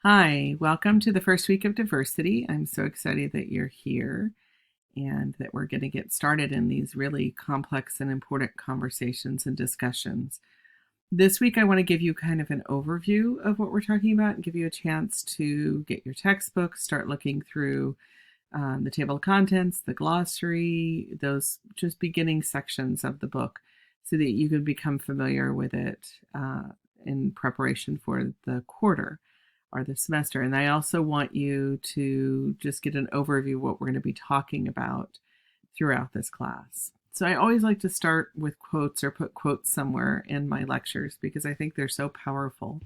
Hi, welcome to the first week of diversity. I'm so excited that you're here and that we're going to get started in these really complex and important conversations and discussions. This week, I want to give you kind of an overview of what we're talking about and give you a chance to get your textbook, start looking through the table of contents, the glossary, those just beginning sections of the book so that you can become familiar with it in preparation for the quarter or the semester. And I also want you to just get an overview of what we're going to be talking about throughout this class. So I always like to start with quotes or put quotes somewhere in my lectures because I think they're so powerful.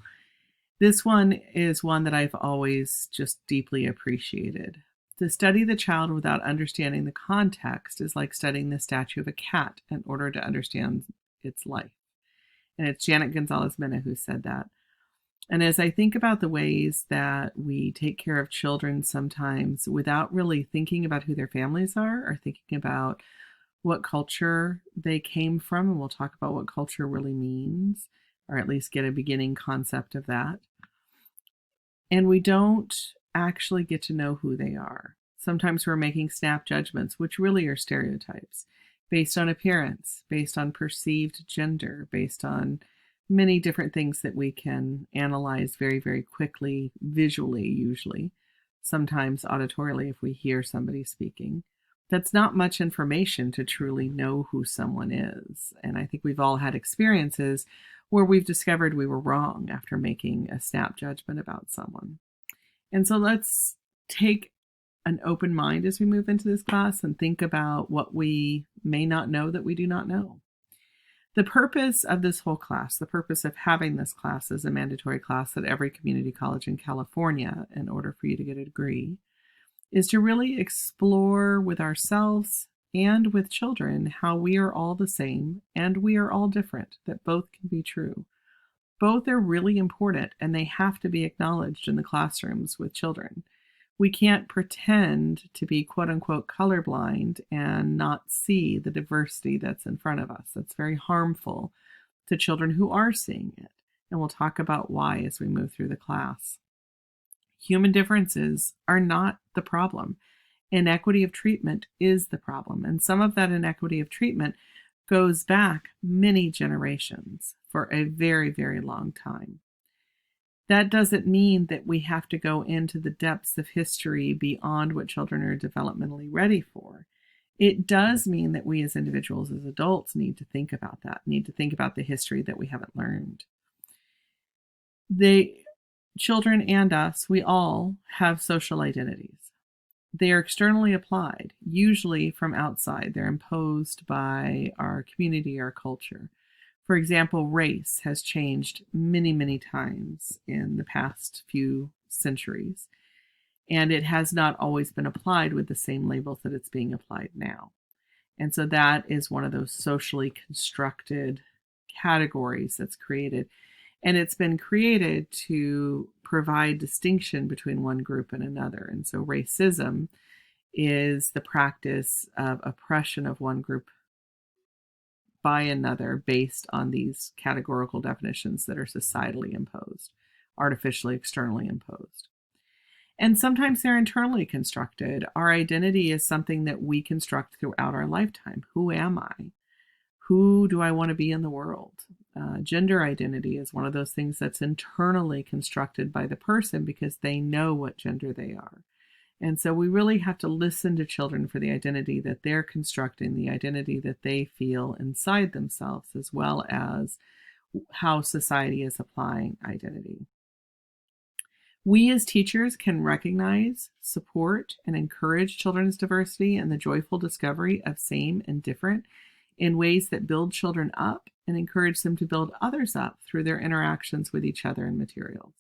This one is one that I've always just deeply appreciated. To study the child without understanding the context is like studying the statue of a cat in order to understand its life. And it's Janet Gonzalez Mena who said that. And as I think about the ways that we take care of children sometimes without really thinking about who their families are or thinking about what culture they came from, and we'll talk about what culture really means, or at least get a beginning concept of that. And we don't actually get to know who they are. Sometimes we're making snap judgments, which really are stereotypes, based on appearance, based on perceived gender, based on many different things that we can analyze very, very quickly, visually, usually, sometimes auditorily if we hear somebody speaking. That's not much information to truly know who someone is. And I think we've all had experiences where we've discovered we were wrong after making a snap judgment about someone. And so let's take an open mind as we move into this class and think about what we may not know that we do not know. The purpose of this whole class, the purpose of having this class as a mandatory class at every community college in California in order for you to get a degree, is to really explore with ourselves and with children how we are all the same and we are all different, that both can be true. Both are really important and they have to be acknowledged in the classrooms with children. We can't pretend to be quote unquote colorblind and not see the diversity that's in front of us. That's very harmful to children who are seeing it. And we'll talk about why as we move through the class. Human differences are not the problem. Inequity of treatment is the problem. And some of that inequity of treatment goes back many generations for a very, very long time. That doesn't mean that we have to go into the depths of history beyond what children are developmentally ready for. It does mean that we as individuals, as adults, need to think about that, need to think about the history that we haven't learned. The children and us, we all have social identities. They are externally applied, usually from outside. They're imposed by our community, our culture. For example, race has changed many, many times in the past few centuries, and it has not always been applied with the same labels that it's being applied now. And so that is one of those socially constructed categories that's created. And it's been created to provide distinction between one group and another. And so racism is the practice of oppression of one group by another based on these categorical definitions that are societally imposed, artificially, externally imposed. And sometimes they're internally constructed. Our identity is something that we construct throughout our lifetime. Who am I? Who do I want to be in the world? Gender identity is one of those things that's internally constructed by the person because they know what gender they are. And so we really have to listen to children for the identity that they're constructing, the identity that they feel inside themselves, as well as how society is applying identity. We as teachers can recognize, support, and encourage children's diversity and the joyful discovery of same and different in ways that build children up and encourage them to build others up through their interactions with each other and materials.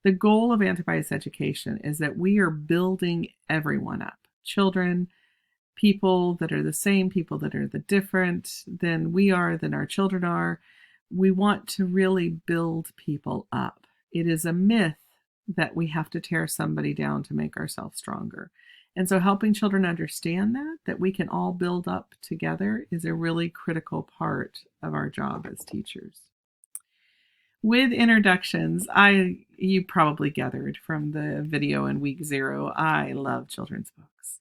The goal of anti-bias education is that we are building everyone up. Children, people that are the same, people that are the different than we are, than our children are. We want to really build people up. It is a myth that we have to tear somebody down to make ourselves stronger. And so helping children understand that we can all build up together is a really critical part of our job as teachers. With introductions, you probably gathered from the video in week 0, I love children's books.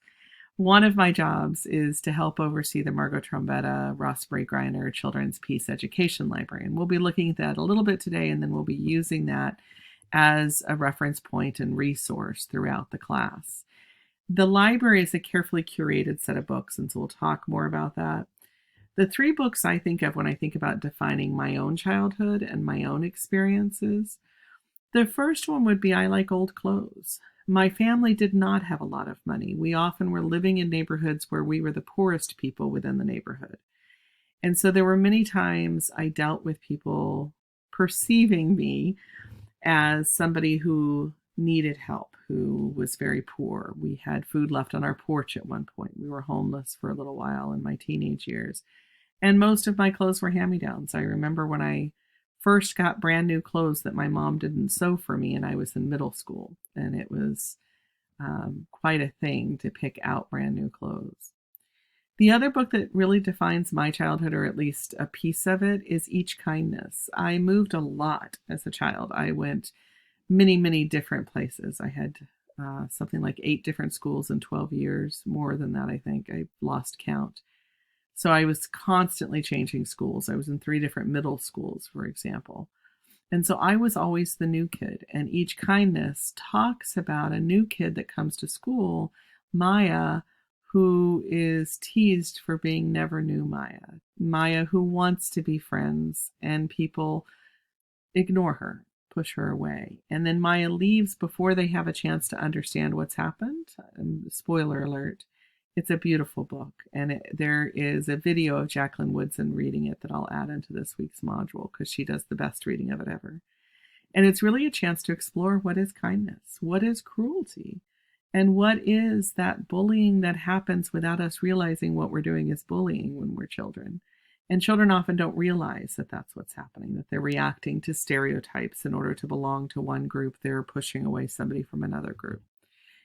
One of my jobs is to help oversee the Margot Trombetta Rossbury Griner Children's Peace Education Library. And we'll be looking at that a little bit today, and then we'll be using that as a reference point and resource throughout the class. The library is a carefully curated set of books, and so we'll talk more about that. The 3 books I think of when I think about defining my own childhood and my own experiences, the first one would be I Like Old Clothes. My family did not have a lot of money. We often were living in neighborhoods where we were the poorest people within the neighborhood. And so there were many times I dealt with people perceiving me as somebody who needed help, who was very poor. We had food left on our porch at one point. We were homeless for a little while in my teenage years. And most of my clothes were hand-me-downs. I remember when I first got brand new clothes that my mom didn't sew for me, and I was in middle school. And it was quite a thing to pick out brand new clothes. The other book that really defines my childhood, or at least a piece of it, is Each Kindness. I moved a lot as a child. I went many, many different places. I had something like 8 different schools in 12 years, more than that, I think. I lost count. So I was constantly changing schools. I was in 3 different middle schools, for example. And so I was always the new kid. And Each Kindness talks about a new kid that comes to school, Maya, who is teased for being never new Maya. Maya who wants to be friends, and people ignore her, push her away. And then Maya leaves before they have a chance to understand what's happened. Spoiler alert. It's a beautiful book, and there is a video of Jacqueline Woodson reading it that I'll add into this week's module because she does the best reading of it ever. And it's really a chance to explore what is kindness, what is cruelty, and what is that bullying that happens without us realizing what we're doing is bullying when we're children. And children often don't realize that that's what's happening, that they're reacting to stereotypes in order to belong to one group. They're pushing away somebody from another group.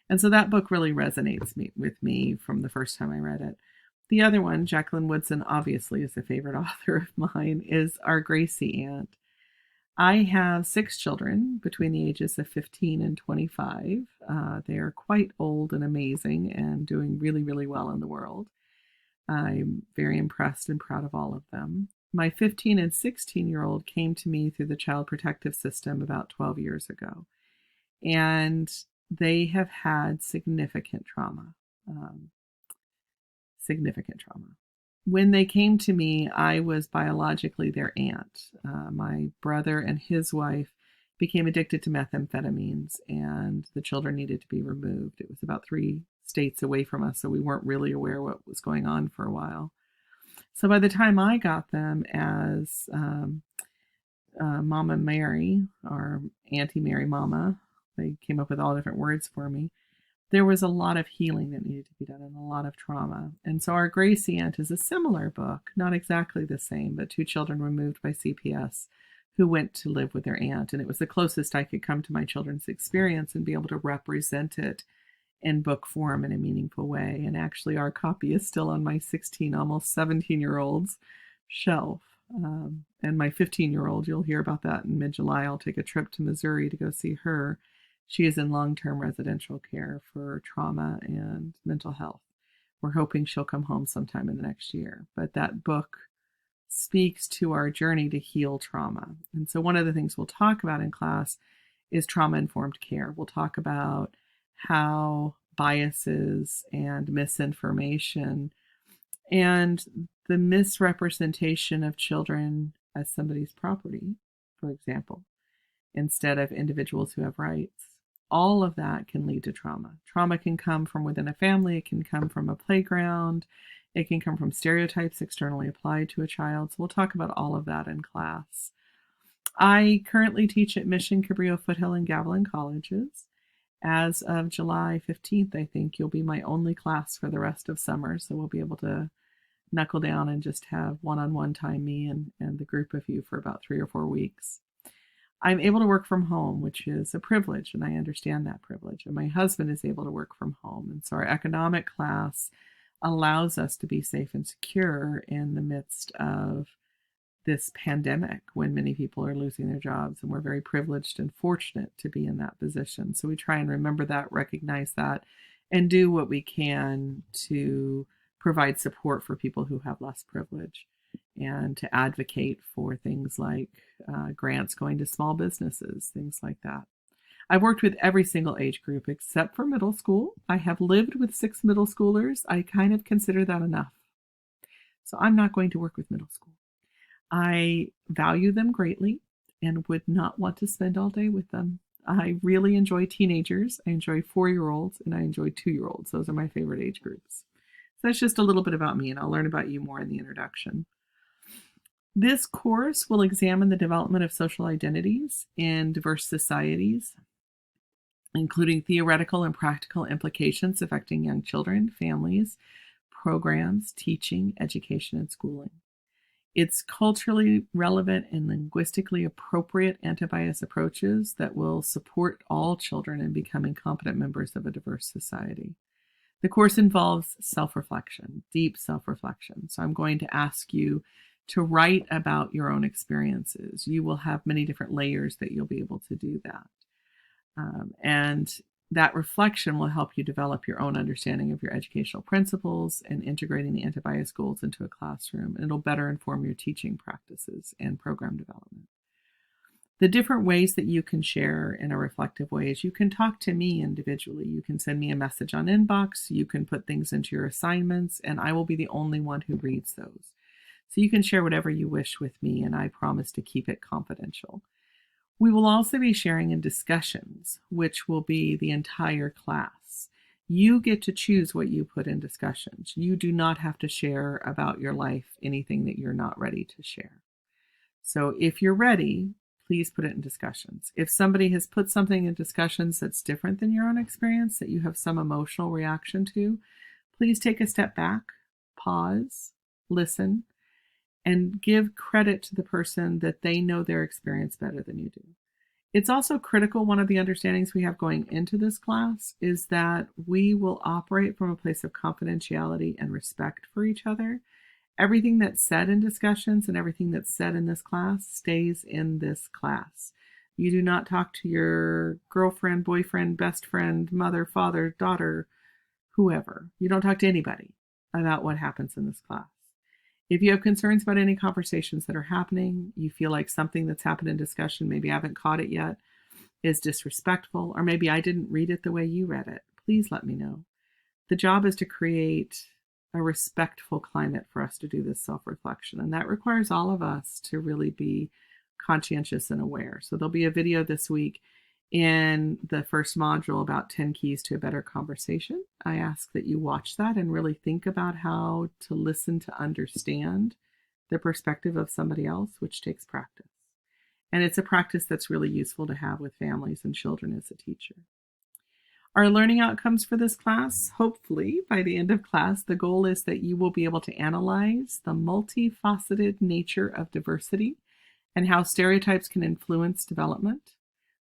And so that book really resonates with me from the first time I read it. The other one, Jacqueline Woodson, obviously is a favorite author of mine, is Our Gracie Aunt. I have 6 children between the ages of 15 and 25. They are quite old and amazing and doing really, really well in the world. I'm very impressed and proud of all of them. My 15 and 16-year-old came to me through the Child Protective System about 12 years ago. And they have had significant trauma. When they came to me, I was biologically their aunt. My brother and his wife became addicted to methamphetamines, and the children needed to be removed. It was about 3 states away from us, so we weren't really aware what was going on for a while. So by the time I got them as Mama Mary, or Auntie Mary Mama, they came up with all different words for me, there was a lot of healing that needed to be done and a lot of trauma. And so Our Gracie Aunt is a similar book, not exactly the same, but 2 children removed by CPS who went to live with their aunt. And it was the closest I could come to my children's experience and be able to represent it in book form in a meaningful way. And actually, our copy is still on my 16, almost 17-year-old's shelf. And my 15-year-old, you'll hear about that in mid-July. I'll take a trip to Missouri to go see her. She is in long-term residential care for trauma and mental health. We're hoping she'll come home sometime in the next year. But that book speaks to our journey to heal trauma. And so one of the things we'll talk about in class is trauma-informed care. We'll talk about how biases and misinformation and the misrepresentation of children as somebody's property, for example, instead of individuals who have rights. All of that can lead to trauma. Trauma can come from within a family. It can come from a playground. It can come from stereotypes externally applied to a child. So we'll talk about all of that in class. I currently teach at Mission, Cabrillo, Foothill, and Gavilan colleges. As of July 15th, I think, you'll be my only class for the rest of summer. So we'll be able to knuckle down and just have one-on-one time, me and the group of you, for about 3 or 4 weeks. I'm able to work from home, which is a privilege, and I understand that privilege. And my husband is able to work from home. And so our economic class allows us to be safe and secure in the midst of this pandemic when many people are losing their jobs, and we're very privileged and fortunate to be in that position. So we try and remember that, recognize that, and do what we can to provide support for people who have less privilege, and to advocate for things like grants going to small businesses, things like that. I've worked with every single age group except for middle school. I have lived with 6 middle schoolers. I kind of consider that enough. So I'm not going to work with middle school. I value them greatly and would not want to spend all day with them. I really enjoy teenagers. I enjoy 4-year-olds and I enjoy 2-year-olds. Those are my favorite age groups. So that's just a little bit about me, and I'll learn about you more in the introduction. This course will examine the development of social identities in diverse societies, including theoretical and practical implications affecting young children, families, programs, teaching, education, and schooling. It's culturally relevant and linguistically appropriate anti-bias approaches that will support all children in becoming competent members of a diverse society. The course involves self-reflection, deep self-reflection. So I'm going to ask you to write about your own experiences. You will have many different layers that you'll be able to do that. And that reflection will help you develop your own understanding of your educational principles and integrating the anti-bias goals into a classroom. And it'll better inform your teaching practices and program development. The different ways that you can share in a reflective way is you can talk to me individually. You can send me a message on inbox. You can put things into your assignments, and I will be the only one who reads those. So you can share whatever you wish with me, and I promise to keep it confidential. We will also be sharing in discussions, which will be the entire class. You get to choose what you put in discussions. You do not have to share about your life anything that you're not ready to share. So if you're ready, please put it in discussions. If somebody has put something in discussions that's different than your own experience, that you have some emotional reaction to, please take a step back, pause, listen, and give credit to the person that they know their experience better than you do. It's also critical, one of the understandings we have going into this class is that we will operate from a place of confidentiality and respect for each other. Everything that's said in discussions and everything that's said in this class stays in this class. You do not talk to your girlfriend, boyfriend, best friend, mother, father, daughter, whoever. You don't talk to anybody about what happens in this class. If you have concerns about any conversations that are happening, you feel like something that's happened in discussion, maybe I haven't caught it yet, is disrespectful, or maybe I didn't read it the way you read it, please let me know. The job is to create a respectful climate for us to do this self-reflection, and that requires all of us to really be conscientious and aware. So there'll be a video this week in the first module about 10 keys to a better conversation. I ask that you watch that and really think about how to listen to understand the perspective of somebody else, which takes practice. And it's a practice that's really useful to have with families and children as a teacher. Our learning outcomes for this class, hopefully by the end of class, the goal is that you will be able to analyze the multifaceted nature of diversity and how stereotypes can influence development.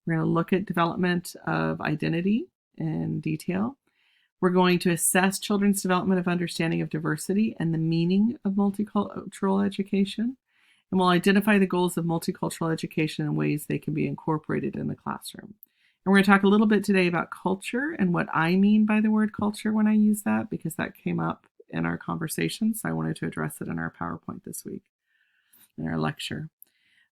We're going to look at development of identity in detail. We're going to assess children's development of understanding of diversity and the meaning of multicultural education. And we'll identify the goals of multicultural education and ways they can be incorporated in the classroom. And we're going to talk a little bit today about culture and what I mean by the word culture when I use that, because that came up in our conversation. So I wanted to address it in our PowerPoint this week, in our lecture.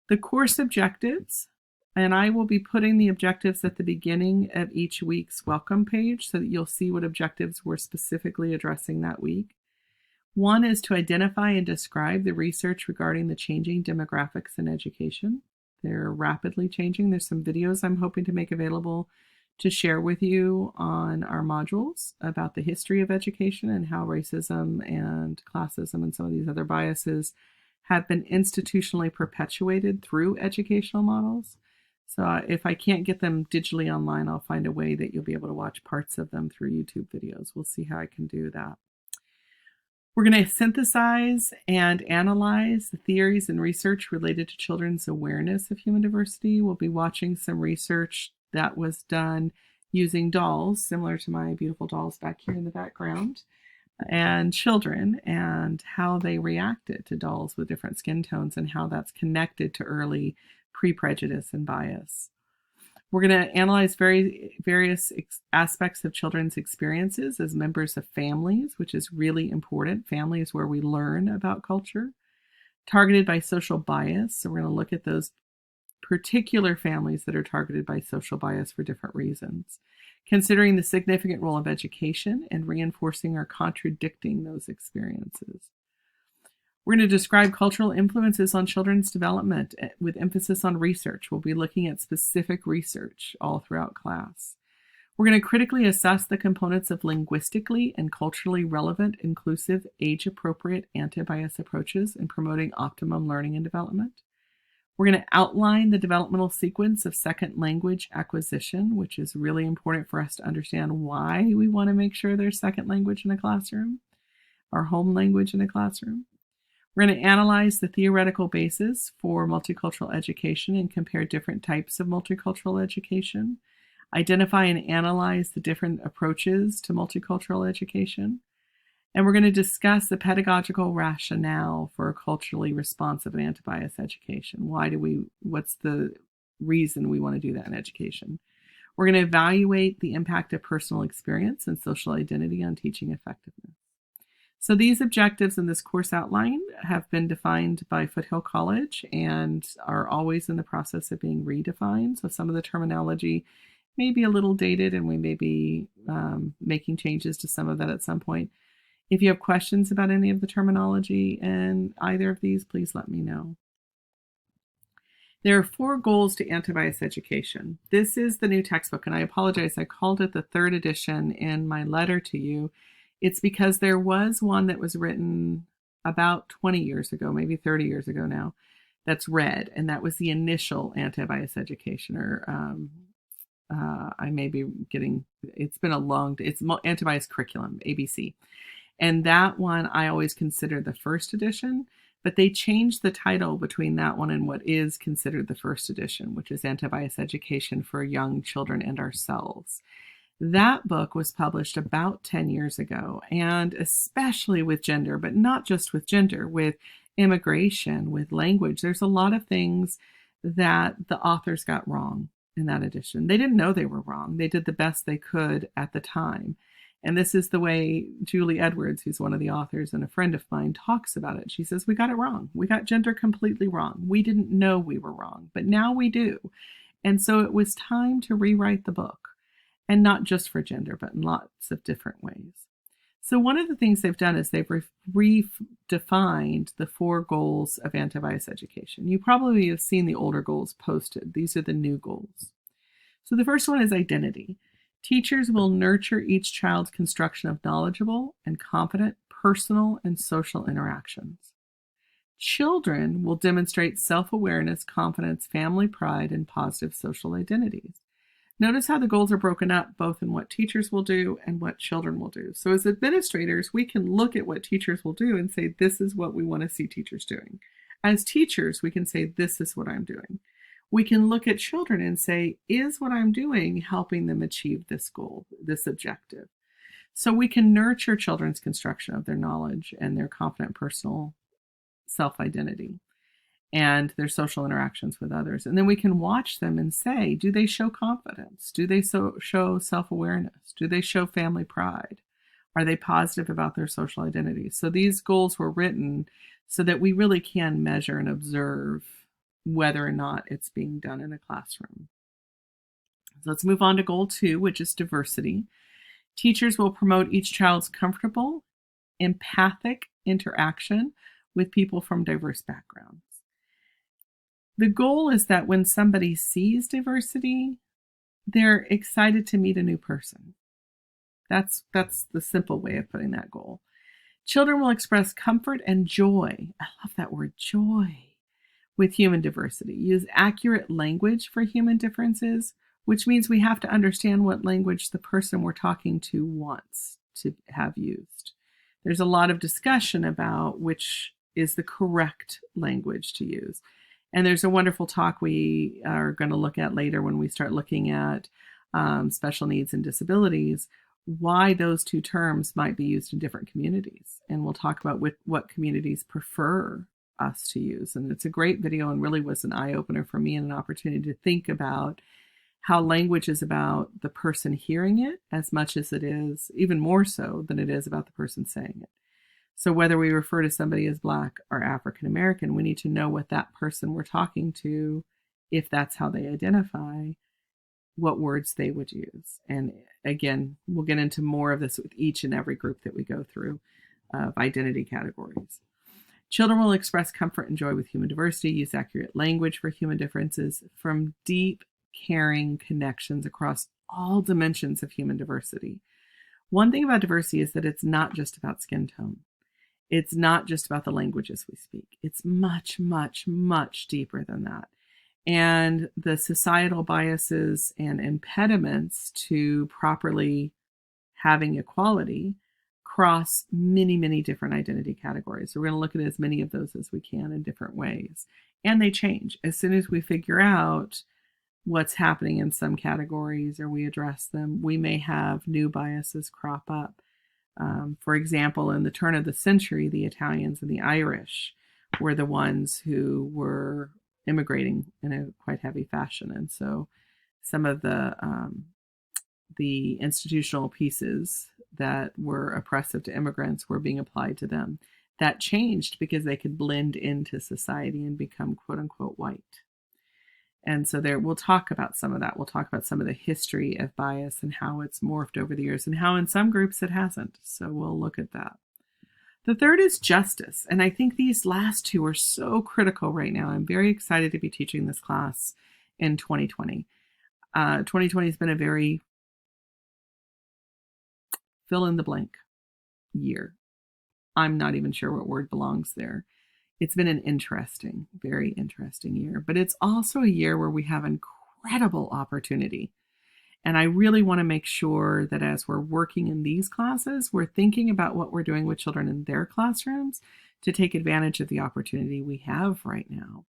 The course objectives. And I will be putting the objectives at the beginning of each week's welcome page so that you'll see what objectives we're specifically addressing that week. One is to identify and describe the research regarding the changing demographics in education. They're rapidly changing. There's some videos I'm hoping to make available to share with you on our modules about the history of education and how racism and classism and some of these other biases have been institutionally perpetuated through educational models. So if I can't get them digitally online, I'll find a way that you'll be able to watch parts of them through YouTube videos. We'll see how I can do that. We're going to synthesize and analyze the theories and research related to children's awareness of human diversity. We'll be watching some research that was done using dolls, similar to my beautiful dolls back here in the background. and children and how they reacted to dolls with different skin tones and how that's connected to early pre-prejudice and bias. We're going to analyze various aspects of children's experiences as members of families, which is really important. Family is where we learn about culture. Targeted by social bias. So we're going to look at those particular families that are targeted by social bias for different reasons. Considering the significant role of education and reinforcing or contradicting those experiences. We're going to describe cultural influences on children's development with emphasis on research. We'll be looking at specific research all throughout class. We're going to critically assess the components of linguistically and culturally relevant, inclusive, age-appropriate anti-bias approaches in promoting optimum learning and development. We're going to outline the developmental sequence of second language acquisition, which is really important for us to understand why we want to make sure there's second language in a classroom, our home language in a classroom. We're going to analyze the theoretical basis for multicultural education and compare different types of multicultural education, identify and analyze the different approaches to multicultural education, and we're going to discuss the pedagogical rationale for a culturally responsive and anti-bias education. What's the reason we want to do that in education? We're going to evaluate the impact of personal experience and social identity on teaching effectiveness. So these objectives in this course outline have been defined by Foothill College and are always in the process of being redefined. So some of the terminology may be a little dated and we may be making changes to some of that at some point. If you have questions about any of the terminology in either of these, please let me know. There are 4 goals to anti-bias education. This is the new textbook, and I apologize, I called it the 3rd edition in my letter to you. It's because there was one that was written about 20 years ago, maybe 30 years ago now, that's red, and that was the initial anti-bias education, or I may be getting, it's been a long, it's anti-bias curriculum, ABC. And that one I always consider the 1st edition, but they changed the title between that one and what is considered the 1st edition, which is Anti-Bias Education for Young Children and Ourselves. That book was published about 10 years ago, and especially with gender, but not just with gender, with immigration, with language. There's a lot of things that the authors got wrong in that edition. They didn't know they were wrong. They did the best they could at the time. And this is the way Julie Edwards, who's one of the authors and a friend of mine, talks about it. She says, we got it wrong. We got gender completely wrong. We didn't know we were wrong, but now we do. And so it was time to rewrite the book. And not just for gender, but in lots of different ways. So one of the things they've done is they've redefined the 4 goals of anti-bias education. You probably have seen the older goals posted. These are the new goals. So the first one is identity. Teachers will nurture each child's construction of knowledgeable and confident personal and social interactions. Children will demonstrate self-awareness, confidence, family pride, and positive social identities. Notice how the goals are broken up both in what teachers will do and what children will do. So as administrators, we can look at what teachers will do and say, this is what we want to see teachers doing. As teachers, we can say, this is what I'm doing. We can look at children and say, is what I'm doing helping them achieve this goal, this objective? So we can nurture children's construction of their knowledge and their confident personal self-identity and their social interactions with others. And then we can watch them and say, do they show confidence? Do they show self-awareness? Do they show family pride? Are they positive about their social identity? So these goals were written so that we really can measure and observe whether or not it's being done in a classroom. So let's move on to goal 2, which is diversity. Teachers will promote each child's comfortable, empathic interaction with people from diverse backgrounds. The goal is that when somebody sees diversity, they're excited to meet a new person. That's the simple way of putting that goal. Children will express comfort and joy. I love that word, joy, with human diversity. Use accurate language for human differences, which means we have to understand what language the person we're talking to wants to have used. There's a lot of discussion about which is the correct language to use. And there's a wonderful talk we are going to look at later when we start looking at special needs and disabilities, why those two terms might be used in different communities. And we'll talk about what communities prefer us to use. And it's a great video and really was an eye-opener for me and an opportunity to think about how language is about the person hearing it as much as it is, even more so than it is about the person saying it. So whether we refer to somebody as Black or African American, we need to know what that person we're talking to, if that's how they identify, what words they would use. And again, we'll get into more of this with each and every group that we go through of identity categories. Children will express comfort and joy with human diversity, use accurate language for human differences, from deep, caring connections across all dimensions of human diversity. One thing about diversity is that it's not just about skin tone. It's not just about the languages we speak. It's much, much, much deeper than that. And the societal biases and impediments to properly having equality cross many, many different identity categories. So we're going to look at as many of those as we can in different ways. And they change. As soon as we figure out what's happening in some categories or we address them, we may have new biases crop up. For example, in the turn of the century, the Italians and the Irish were the ones who were immigrating in a quite heavy fashion. And so some of the institutional pieces that were oppressive to immigrants were being applied to them. That changed because they could blend into society and become quote unquote white. And so there, we'll talk about some of that. We'll talk about some of the history of bias and how it's morphed over the years and how in some groups it hasn't. So we'll look at that. The third is justice. And I think these last two are so critical right now. I'm very excited to be teaching this class in 2020. 2020 has been a very fill in the blank year. I'm not even sure what word belongs there. It's been an interesting, very interesting year, but it's also a year where we have incredible opportunity. And I really want to make sure that as we're working in these classes, we're thinking about what we're doing with children in their classrooms to take advantage of the opportunity we have right now.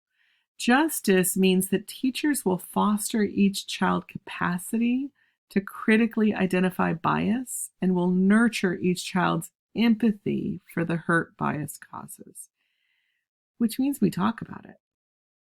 Justice means that teachers will foster each child's capacity to critically identify bias and will nurture each child's empathy for the hurt bias causes. Which means we talk about it.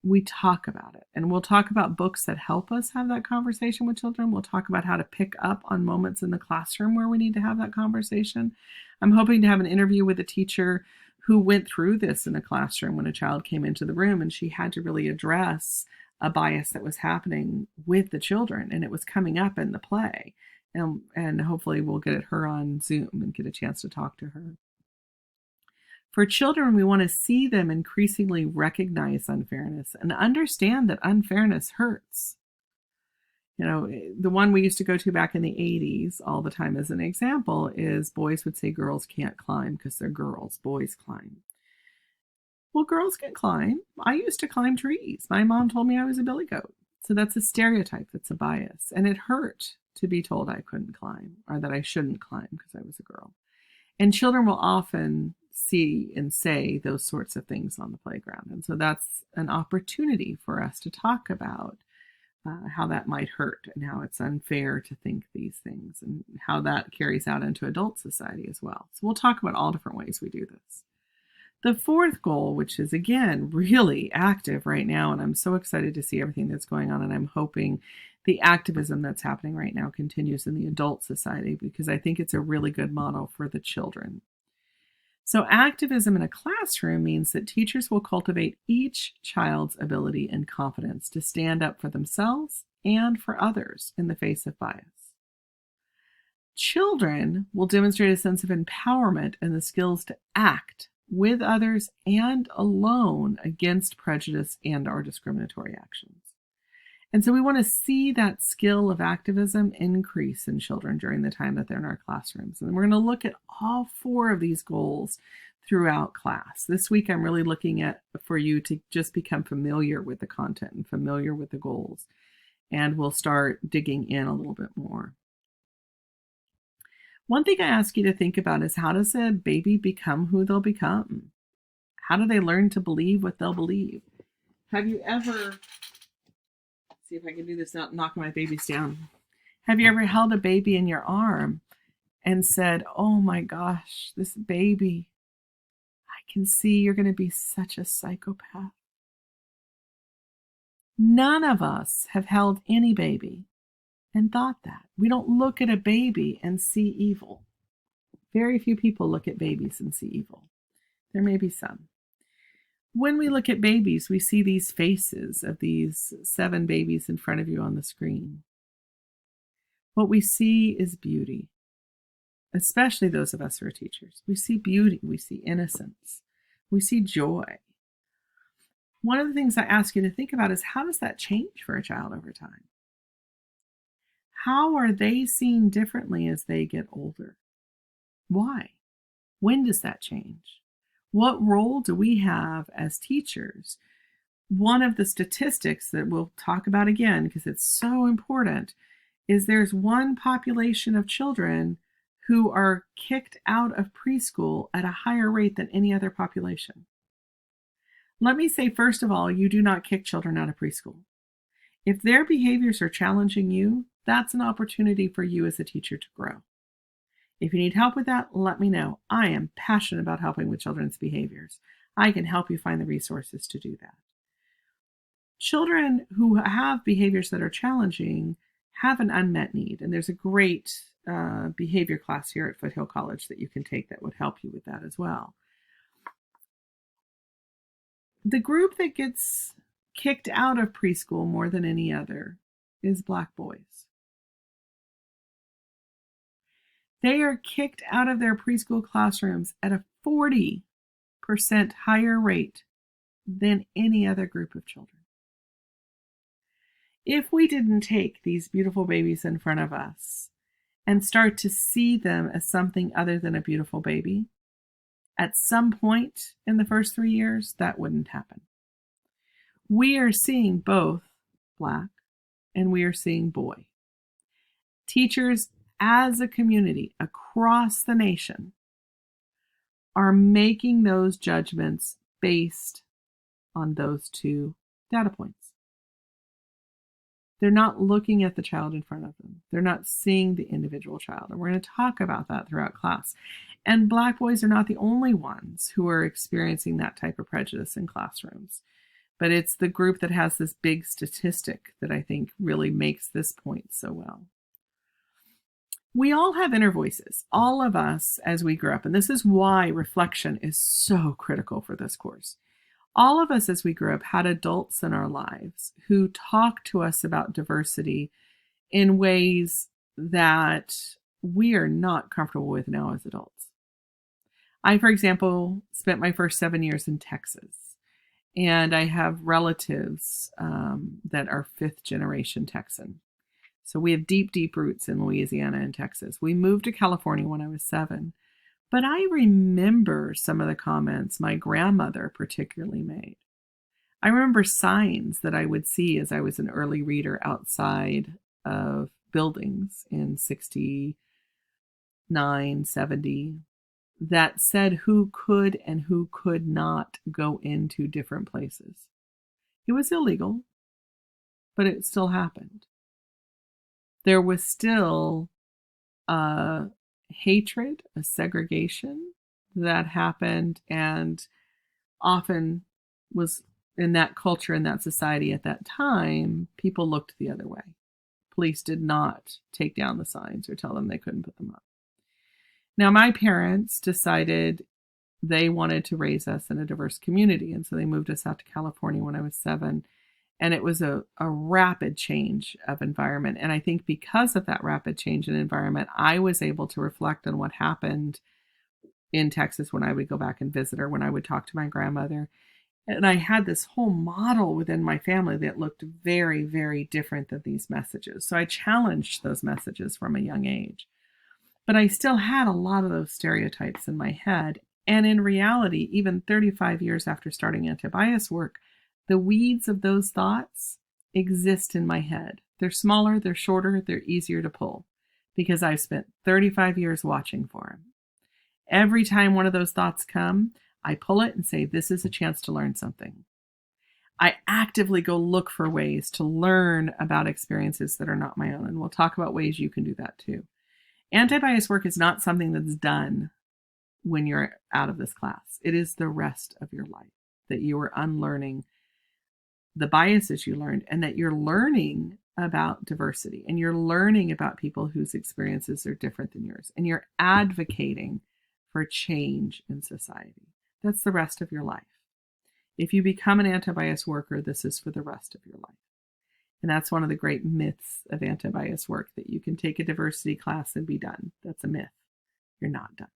We talk about it. And we'll talk about books that help us have that conversation with children. We'll talk about how to pick up on moments in the classroom where we need to have that conversation. I'm hoping to have an interview with a teacher who went through this in a classroom when a child came into the room and she had to really address a bias that was happening with the children and it was coming up in the play. And hopefully we'll get her on Zoom and get a chance to talk to her. For children, we want to see them increasingly recognize unfairness and understand that unfairness hurts. You know, the one we used to go to back in the 80s all the time as an example is boys would say girls can't climb because they're girls, boys climb. Well, girls can climb. I used to climb trees. My mom told me I was a billy goat. So that's a stereotype, that's a bias. And it hurt to be told I couldn't climb or that I shouldn't climb because I was a girl. And children will often see and say those sorts of things on the playground. And so that's an opportunity for us to talk about how that might hurt and how it's unfair to think these things and how that carries out into adult society as well. So we'll talk about all different ways we do this. The fourth goal, which is again really active right now, and I'm so excited to see everything that's going on, and I'm hoping the activism that's happening right now continues in the adult society because I think it's a really good model for the children. So activism in a classroom means that teachers will cultivate each child's ability and confidence to stand up for themselves and for others in the face of bias. Children will demonstrate a sense of empowerment and the skills to act with others and alone against prejudice and or discriminatory actions. And so we want to see that skill of activism increase in children during the time that they're in our classrooms. And we're going to look at all four of these goals throughout class. This week, I'm really looking at for you to just become familiar with the content and familiar with the goals. And we'll start digging in a little bit more. One thing I ask you to think about is how does a baby become who they'll become? How do they learn to believe what they'll believe? Have you ever... See if I can do this without knocking my babies down. Have you ever held a baby in your arm and said, oh my gosh, this baby, I can see you're going to be such a psychopath. None of us have held any baby and thought that. We don't look at a baby and see evil. Very few people look at babies and see evil. There may be some. When we look at babies, we see these faces of these 7 babies in front of you on the screen. What we see is beauty, especially those of us who are teachers. We see beauty, we see innocence, we see joy. One of the things I ask you to think about is, how does that change for a child over time? How are they seen differently as they get older? Why? When does that change? What role do we have as teachers? One of the statistics that we'll talk about again, because it's so important, is there's one population of children who are kicked out of preschool at a higher rate than any other population. Let me say, first of all, you do not kick children out of preschool. If their behaviors are challenging you, that's an opportunity for you as a teacher to grow. If you need help with that, let me know. I am passionate about helping with children's behaviors. I can help you find the resources to do that. Children who have behaviors that are challenging have an unmet need, and there's a great behavior class here at Foothill College that you can take that would help you with that as well. The group that gets kicked out of preschool more than any other is Black boys. They are kicked out of their preschool classrooms at a 40% higher rate than any other group of children. If we didn't take these beautiful babies in front of us and start to see them as something other than a beautiful baby, at some point in the first 3 years, that wouldn't happen. We are seeing both Black and we are seeing boy. Teachers as a community across the nation are making those judgments based on those 2 data points. They're not looking at the child in front of them. They're not seeing the individual child. And we're going to talk about that throughout class. And Black boys are not the only ones who are experiencing that type of prejudice in classrooms. But it's the group that has this big statistic that I think really makes this point so well. We all have inner voices, all of us as we grow up. And this is why reflection is so critical for this course. All of us as we grew up had adults in our lives who talked to us about diversity in ways that we are not comfortable with now as adults. I, for example, spent my first 7 years in Texas, and I have relatives that are 5th generation Texan. So we have deep, deep roots in Louisiana and Texas. We moved to California when I was 7. But I remember some of the comments my grandmother particularly made. I remember signs that I would see as I was an early reader outside of buildings in 69, 70, that said who could and who could not go into different places. It was illegal, but it still happened. There was still hatred, a segregation that happened and often was in that culture, in that society at that time, people looked the other way. Police did not take down the signs or tell them they couldn't put them up. Now, my parents decided they wanted to raise us in a diverse community, and so they moved us out to California when I was 7. And it was a rapid change of environment. And I think because of that rapid change in environment, I was able to reflect on what happened in Texas when I would go back and visit her, when I would talk to my grandmother. And I had this whole model within my family that looked very, very different than these messages. So I challenged those messages from a young age. But I still had a lot of those stereotypes in my head. And in reality, even 35 years after starting anti-bias work, the weeds of those thoughts exist in my head. They're smaller, they're shorter, they're easier to pull because I've spent 35 years watching for them. Every time one of those thoughts come, I pull it and say, this is a chance to learn something. I actively go look for ways to learn about experiences that are not my own. And we'll talk about ways you can do that too. Anti-bias work is not something that's done when you're out of this class. It is the rest of your life that you are unlearning the biases you learned, and that you're learning about diversity, and you're learning about people whose experiences are different than yours, and you're advocating for change in society. That's the rest of your life. If you become an anti-bias worker, this is for the rest of your life. And that's one of the great myths of anti-bias work, that you can take a diversity class and be done. That's a myth. You're not done.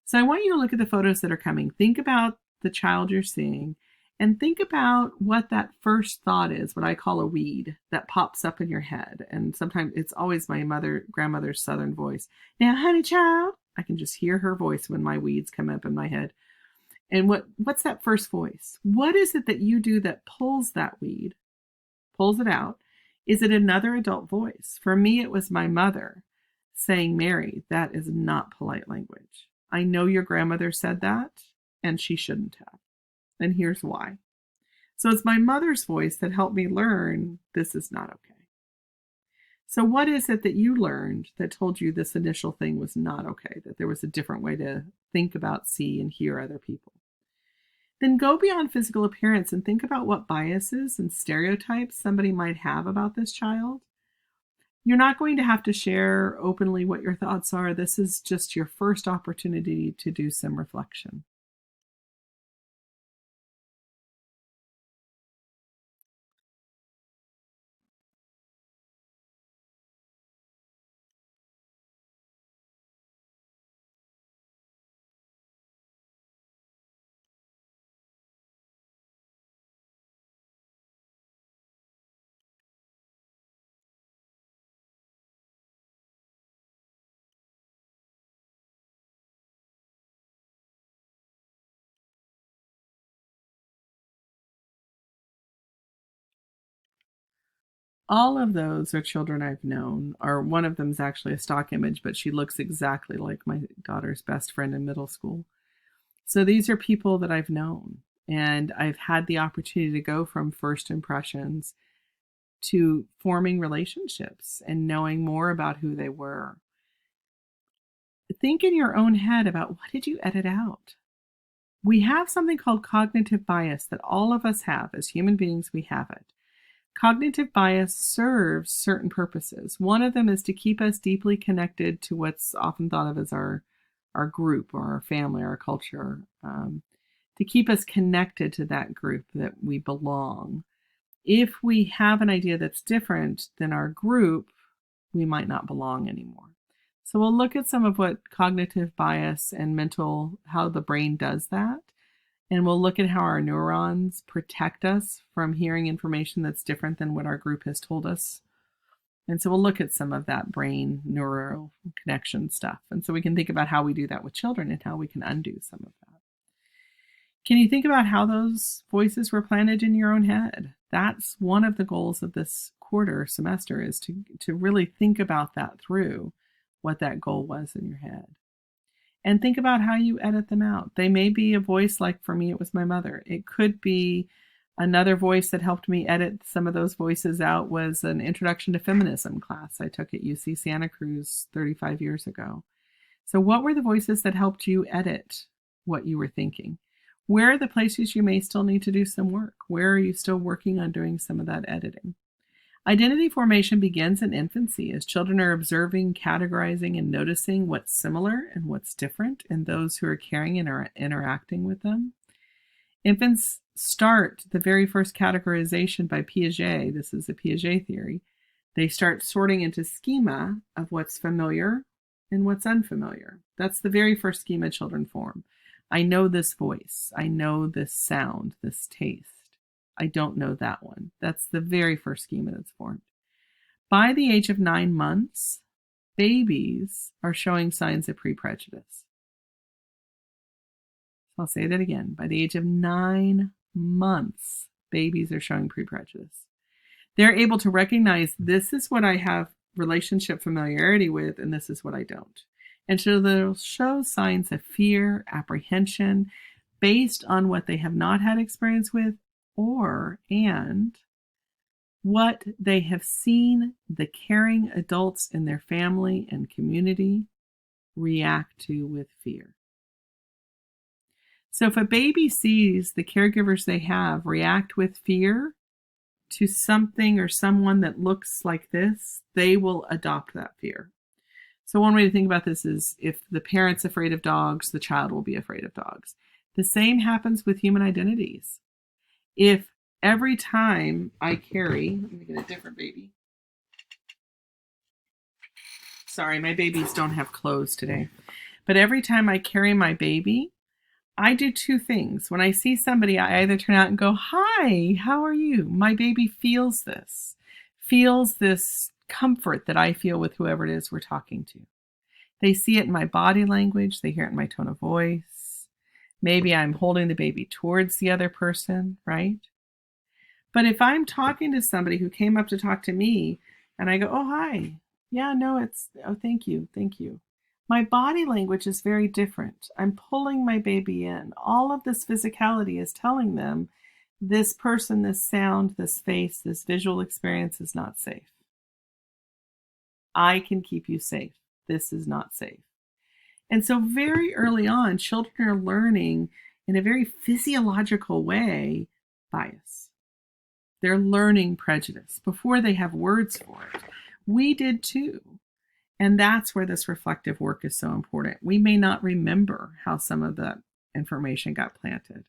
So I want you to look at the photos that are coming. Think about the child you're seeing, and think about what that first thought is, what I call a weed that pops up in your head. And sometimes it's always my grandmother's Southern voice. Now, honey child, I can just hear her voice when my weeds come up in my head. And what's that first voice? What is it that you do that pulls that weed, pulls it out? Is it another adult voice? For me, it was my mother saying, Mary, that is not polite language. I know your grandmother said that, and she shouldn't have. And here's why. So it's my mother's voice that helped me learn this is not okay. So what is it that you learned that told you this initial thing was not okay, that there was a different way to think about, see, and hear other people? Then go beyond physical appearance and think about what biases and stereotypes somebody might have about this child. You're not going to have to share openly what your thoughts are. This is just your first opportunity to do some reflection. All of those are children I've known, or one of them is actually a stock image, but she looks exactly like my daughter's best friend in middle school. So these are people that I've known, and I've had the opportunity to go from first impressions to forming relationships and knowing more about who they were. Think in your own head about, what did you edit out? We have something called cognitive bias that all of us have. As human beings, we have it. Cognitive bias serves certain purposes. One of them is to keep us deeply connected to what's often thought of as our group or our family, our culture, to keep us connected to that group that we belong. If we have an idea that's different than our group, we might not belong anymore. So we'll look at some of what cognitive bias and how the brain does that. And we'll look at how our neurons protect us from hearing information that's different than what our group has told us. And so we'll look at some of that brain neural connection stuff. And so we can think about how we do that with children and how we can undo some of that. Can you think about how those voices were planted in your own head? That's one of the goals of this quarter semester, is to really think about that through, what that goal was in your head. And think about how you edit them out. They may be a voice, like for me, it was my mother. It could be another voice that helped me edit some of those voices out was an introduction to feminism class I took at UC Santa Cruz 35 years ago. So what were the voices that helped you edit what you were thinking? Where are the places you may still need to do some work? Where are you still working on doing some of that editing? Identity formation begins in infancy as children are observing, categorizing, and noticing what's similar and what's different in those who are caring and are interacting with them. Infants start the very first categorization by Piaget. This is a Piaget theory. They start sorting into schema of what's familiar and what's unfamiliar. That's the very first schema children form. I know this voice. I know this sound, this taste. I don't know that one. That's the very first schema that's formed. By the age of 9 months, babies are showing signs of pre-prejudice. I'll say that again. By the age of 9 months, babies are showing pre-prejudice. They're able to recognize, this is what I have relationship familiarity with, and this is what I don't. And so they'll show signs of fear, apprehension, based on what they have not had experience with, and what they have seen the caring adults in their family and community react to with fear. So if a baby sees the caregivers they have react with fear to something or someone that looks like this, they will adopt that fear. So one way to think about this is if the parent's afraid of dogs, the child will be afraid of dogs. The same happens with human identities. If every time I carry, let me get a different baby. Sorry, my babies don't have clothes today. But every time I carry my baby, I do two things. When I see somebody, I either turn out and go, "Hi, how are you?" My baby feels this comfort that I feel with whoever it is we're talking to. They see it in my body language. They hear it in my tone of voice. Maybe I'm holding the baby towards the other person, right? But if I'm talking to somebody who came up to talk to me and I go, "Oh, hi. Yeah, no, thank you. Thank you." My body language is very different. I'm pulling my baby in. All of this physicality is telling them this person, this sound, this face, this visual experience is not safe. I can keep you safe. This is not safe. And so very early on, children are learning in a very physiological way bias. They're learning prejudice before they have words for it. We did too. And that's where this reflective work is so important. We may not remember how some of the information got planted.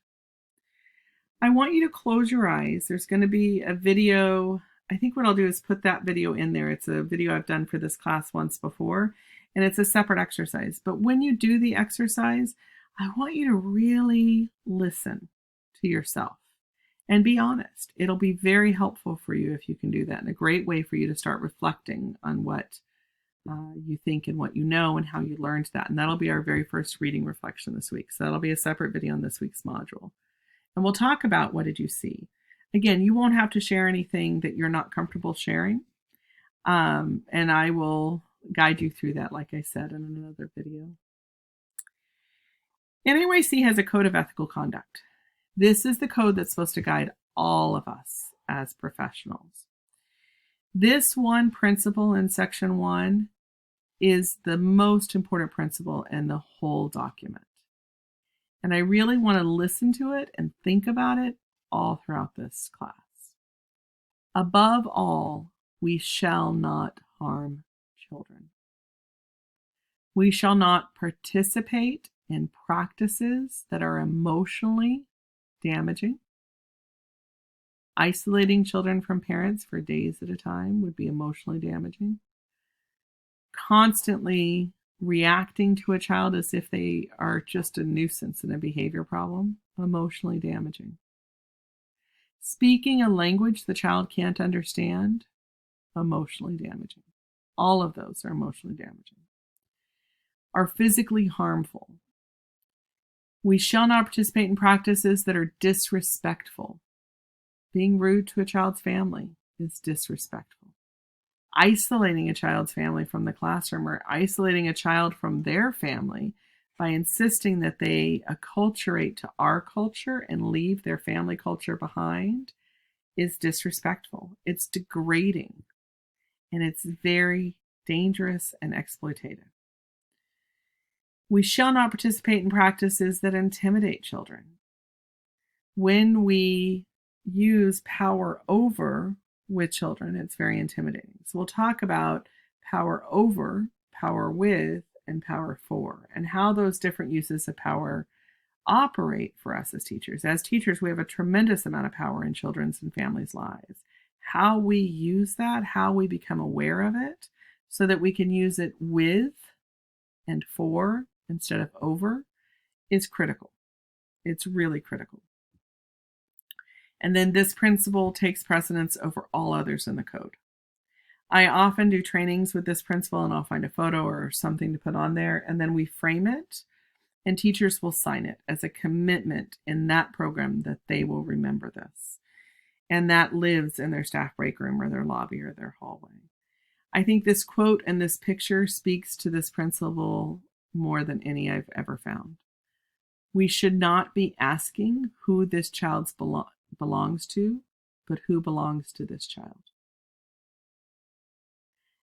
I want you to close your eyes. There's going to be a video. I think what I'll do is put that video in there. It's a video I've done for this class once before, and it's a separate exercise. But when you do the exercise, I want you to really listen to yourself and be honest. It'll be very helpful for you if you can do that, and a great way for you to start reflecting on what you think and what you know and how you learned that. And that'll be our very first reading reflection this week. So that'll be a separate video in this week's module. And we'll talk about what did you see. Again, you won't have to share anything that you're not comfortable sharing. And I will guide you through that, like I said, in another video. NAYC has a code of ethical conduct. This is the code that's supposed to guide all of us as professionals. This one principle in section 1 is the most important principle in the whole document. And I really want to listen to it and think about it all throughout this class. Above all, we shall not harm children. We shall not participate in practices that are emotionally damaging. Isolating children from parents for days at a time would be emotionally damaging. Constantly reacting to a child as if they are just a nuisance and a behavior problem, emotionally damaging. Speaking a language the child can't understand, emotionally damaging. All of those are emotionally damaging. Are physically harmful. We shall not participate in practices that are disrespectful. Being rude to a child's family is disrespectful. Isolating a child's family from the classroom or isolating a child from their family by insisting that they acculturate to our culture and leave their family culture behind is disrespectful. It's degrading, and it's very dangerous and exploitative. We shall not participate in practices that intimidate children. When we use power over with children, it's very intimidating. So we'll talk about power over, power with, and power for, and how those different uses of power operate for us as teachers. As teachers, we have a tremendous amount of power in children's and families' lives. How we use that, how we become aware of it, so that we can use it with and for instead of over, is critical. It's really critical. And then this principle takes precedence over all others in the code. I often do trainings with this principle, and I'll find a photo or something to put on there, and then we frame it, and teachers will sign it as a commitment in that program that they will remember this. And that lives in their staff break room or their lobby or their hallway. I think this quote and this picture speaks to this principle more than any I've ever found. We should not be asking who this child belongs to, but who belongs to this child.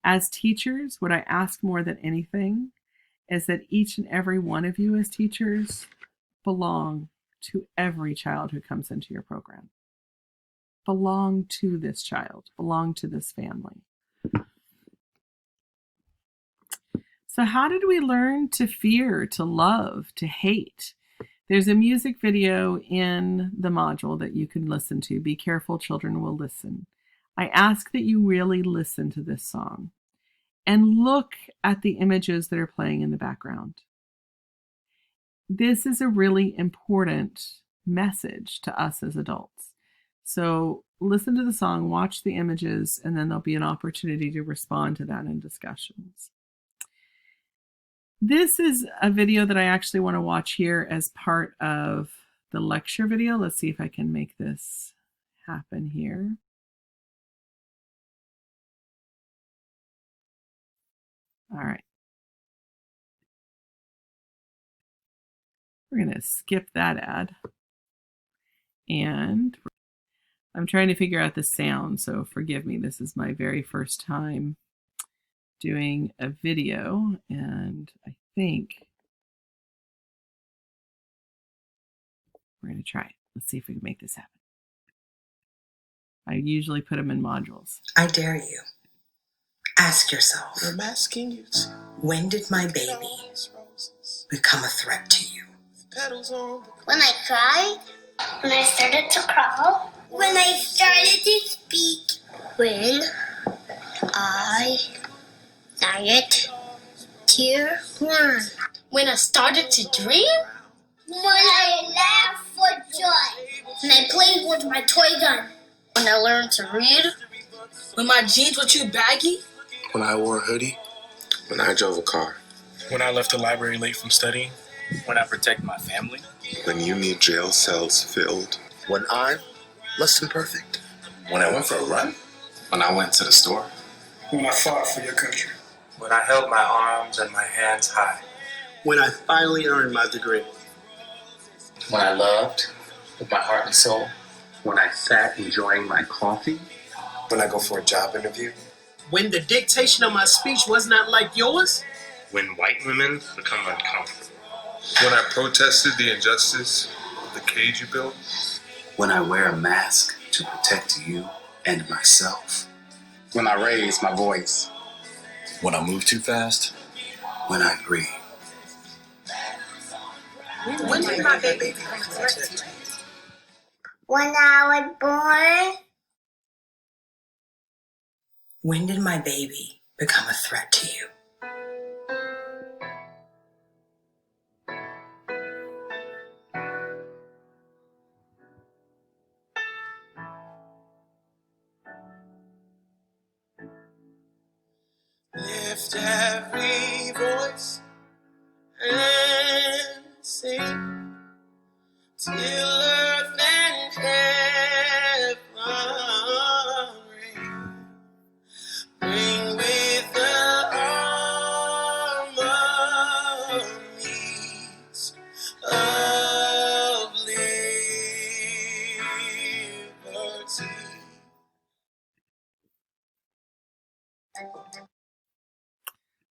As teachers, what I ask more than anything is that each and every one of you as teachers belong to every child who comes into your program. Belong to this child, belong to this family. So how did we learn to fear, to love, to hate? There's a music video in the module that you can listen to. Be careful, children will listen. I ask that you really listen to this song and look at the images that are playing in the background. This is a really important message to us as adults. So listen to the song, watch the images, and then there'll be an opportunity to respond to that in discussions. This is a video that I actually want to watch here as part of the lecture video. Let's see if I can make this happen here. All right. We're going to skip that ad. And I'm trying to figure out the sound, so forgive me. This is my very first time doing a video, and I think we're going to try it. Let's see if we can make this happen. I usually put them in modules. I dare you. Ask yourself, I'm asking you to. When did my baby become a threat to you? When I cried. When I started to crawl. When I started to speak. When I started to run. When I started to dream. When I laughed for joy. When I played with my toy gun. When I learned to read. When my jeans were too baggy. When I wore a hoodie. When I drove a car. When I left the library late from studying. When I protect my family. When you need jail cells filled. When I'm less than perfect. When I went for a run. When I went to the store. When I fought for your country. When I held my arms and my hands high. When I finally earned my degree. When I loved with my heart and soul. When I sat enjoying my coffee. When I go for a job interview. When the dictation of my speech was not like yours. When white women become uncomfortable. When I protested the injustice of the cage you built. When I wear a mask to protect you and myself. When I raise my voice. When I move too fast. When I breathe. When did my baby become a threat to you? When I was born. When did my baby become a threat to you? Lift every voice and sing till earth and heaven ring. Bring with the harmonies of liberty.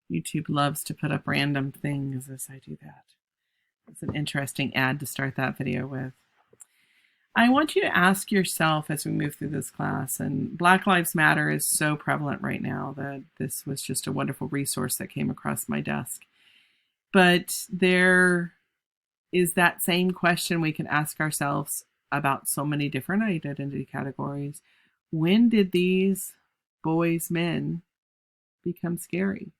YouTube loves to put up random things as I do that. It's an interesting ad to start that video with. I want you to ask yourself as we move through this class, and Black Lives Matter is so prevalent right now that this was just a wonderful resource that came across my desk. But there is that same question we can ask ourselves about so many different identity categories. When did these boys, men, become scary?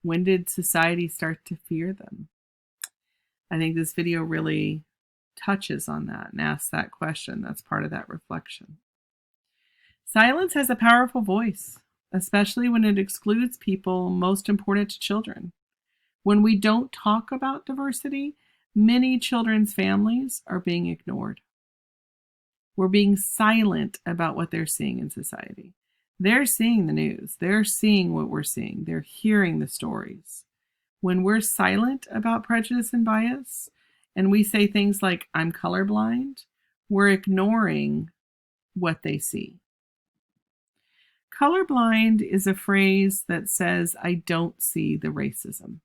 When did society start to fear them? I think this video really touches on that and asks that question. That's part of that reflection. Silence has a powerful voice, especially when it excludes people most important to children. When we don't talk about diversity, many children's families are being ignored. We're being silent about what they're seeing in society. They're seeing the news. They're seeing what we're seeing. They're hearing the stories. When we're silent about prejudice and bias, and we say things like, I'm colorblind, we're ignoring what they see. Colorblind is a phrase that says, I don't see the racism.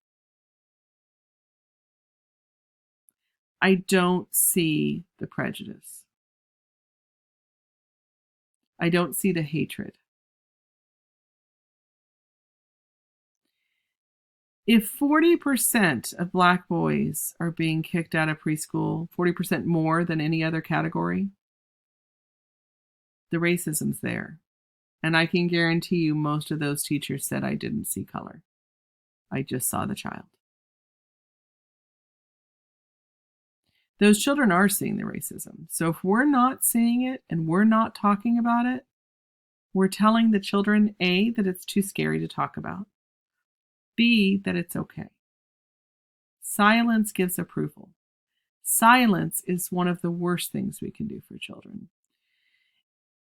I don't see the prejudice. I don't see the hatred. If 40% of Black boys are being kicked out of preschool, 40% more than any other category, the racism's there. And I can guarantee you most of those teachers said, I didn't see color. I just saw the child. Those children are seeing the racism. So if we're not seeing it and we're not talking about it, we're telling the children, A, that it's too scary to talk about. B, that it's okay. Silence gives approval. Silence is one of the worst things we can do for children.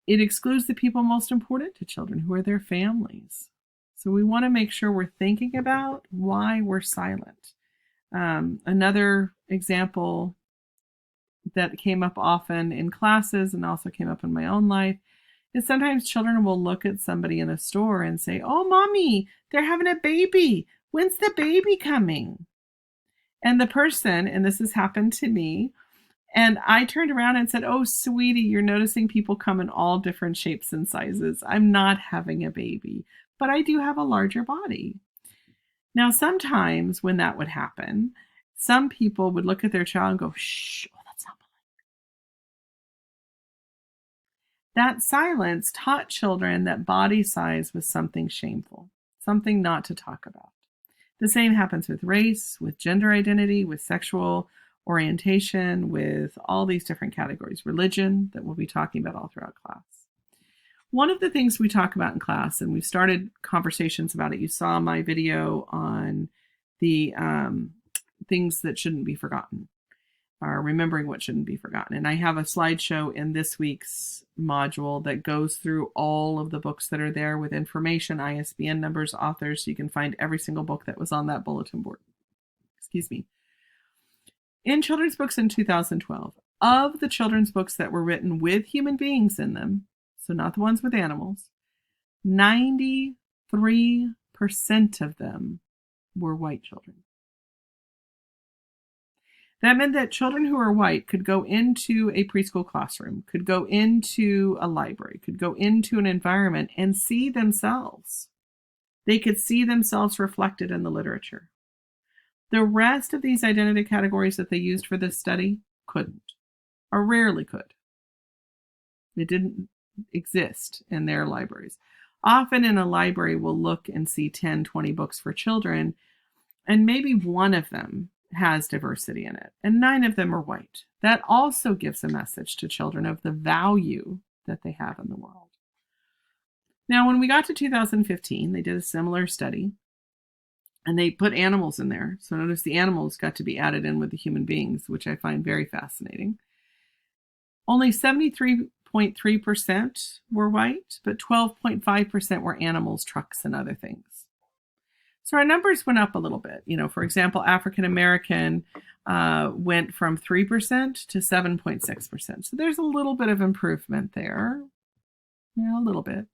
It excludes the people most important to children, who are their families. So we want to make sure we're thinking about why we're silent. Another example that came up often in classes and also came up in my own life is sometimes children will look at somebody in a store and say, oh, mommy, they're having a baby. When's the baby coming? And the person, and this has happened to me, and I turned around and said, oh, sweetie, you're noticing people come in all different shapes and sizes. I'm not having a baby, but I do have a larger body. Now, sometimes when that would happen, some people would look at their child and go, shh, oh, that's not polite. That silence taught children that body size was something shameful, something not to talk about. The same happens with race, with gender identity, with sexual orientation, with all these different categories, religion, that we'll be talking about all throughout class. One of the things we talk about in class, and we've started conversations about it, you saw my video on the things that shouldn't be forgotten, or remembering what shouldn't be forgotten. And I have a slideshow in this week's module that goes through all of the books that are there with information, ISBN numbers, authors, so you can find every single book that was on that bulletin board. Excuse me. In children's books in 2012, of the children's books that were written with human beings in them, so not the ones with animals, 93% of them were white children. That meant that children who are white could go into a preschool classroom, could go into a library, could go into an environment and see themselves. They could see themselves reflected in the literature. The rest of these identity categories that they used for this study couldn't, or rarely could. It didn't exist in their libraries. Often in a library, we'll look and see 10, 20 books for children, and maybe one of them has diversity in it, and 9 of them are white. That also gives a message to children of the value that they have in the world. Now, when we got to 2015, they did a similar study, and they put animals in there. So notice the animals got to be added in with the human beings, which I find very fascinating. Only 73.3% were white, but 12.5% were animals, trucks, and other things. So our numbers went up a little bit. You know, for example, African American went from 3% to 7.6%. So there's a little bit of improvement there. Yeah, a little bit.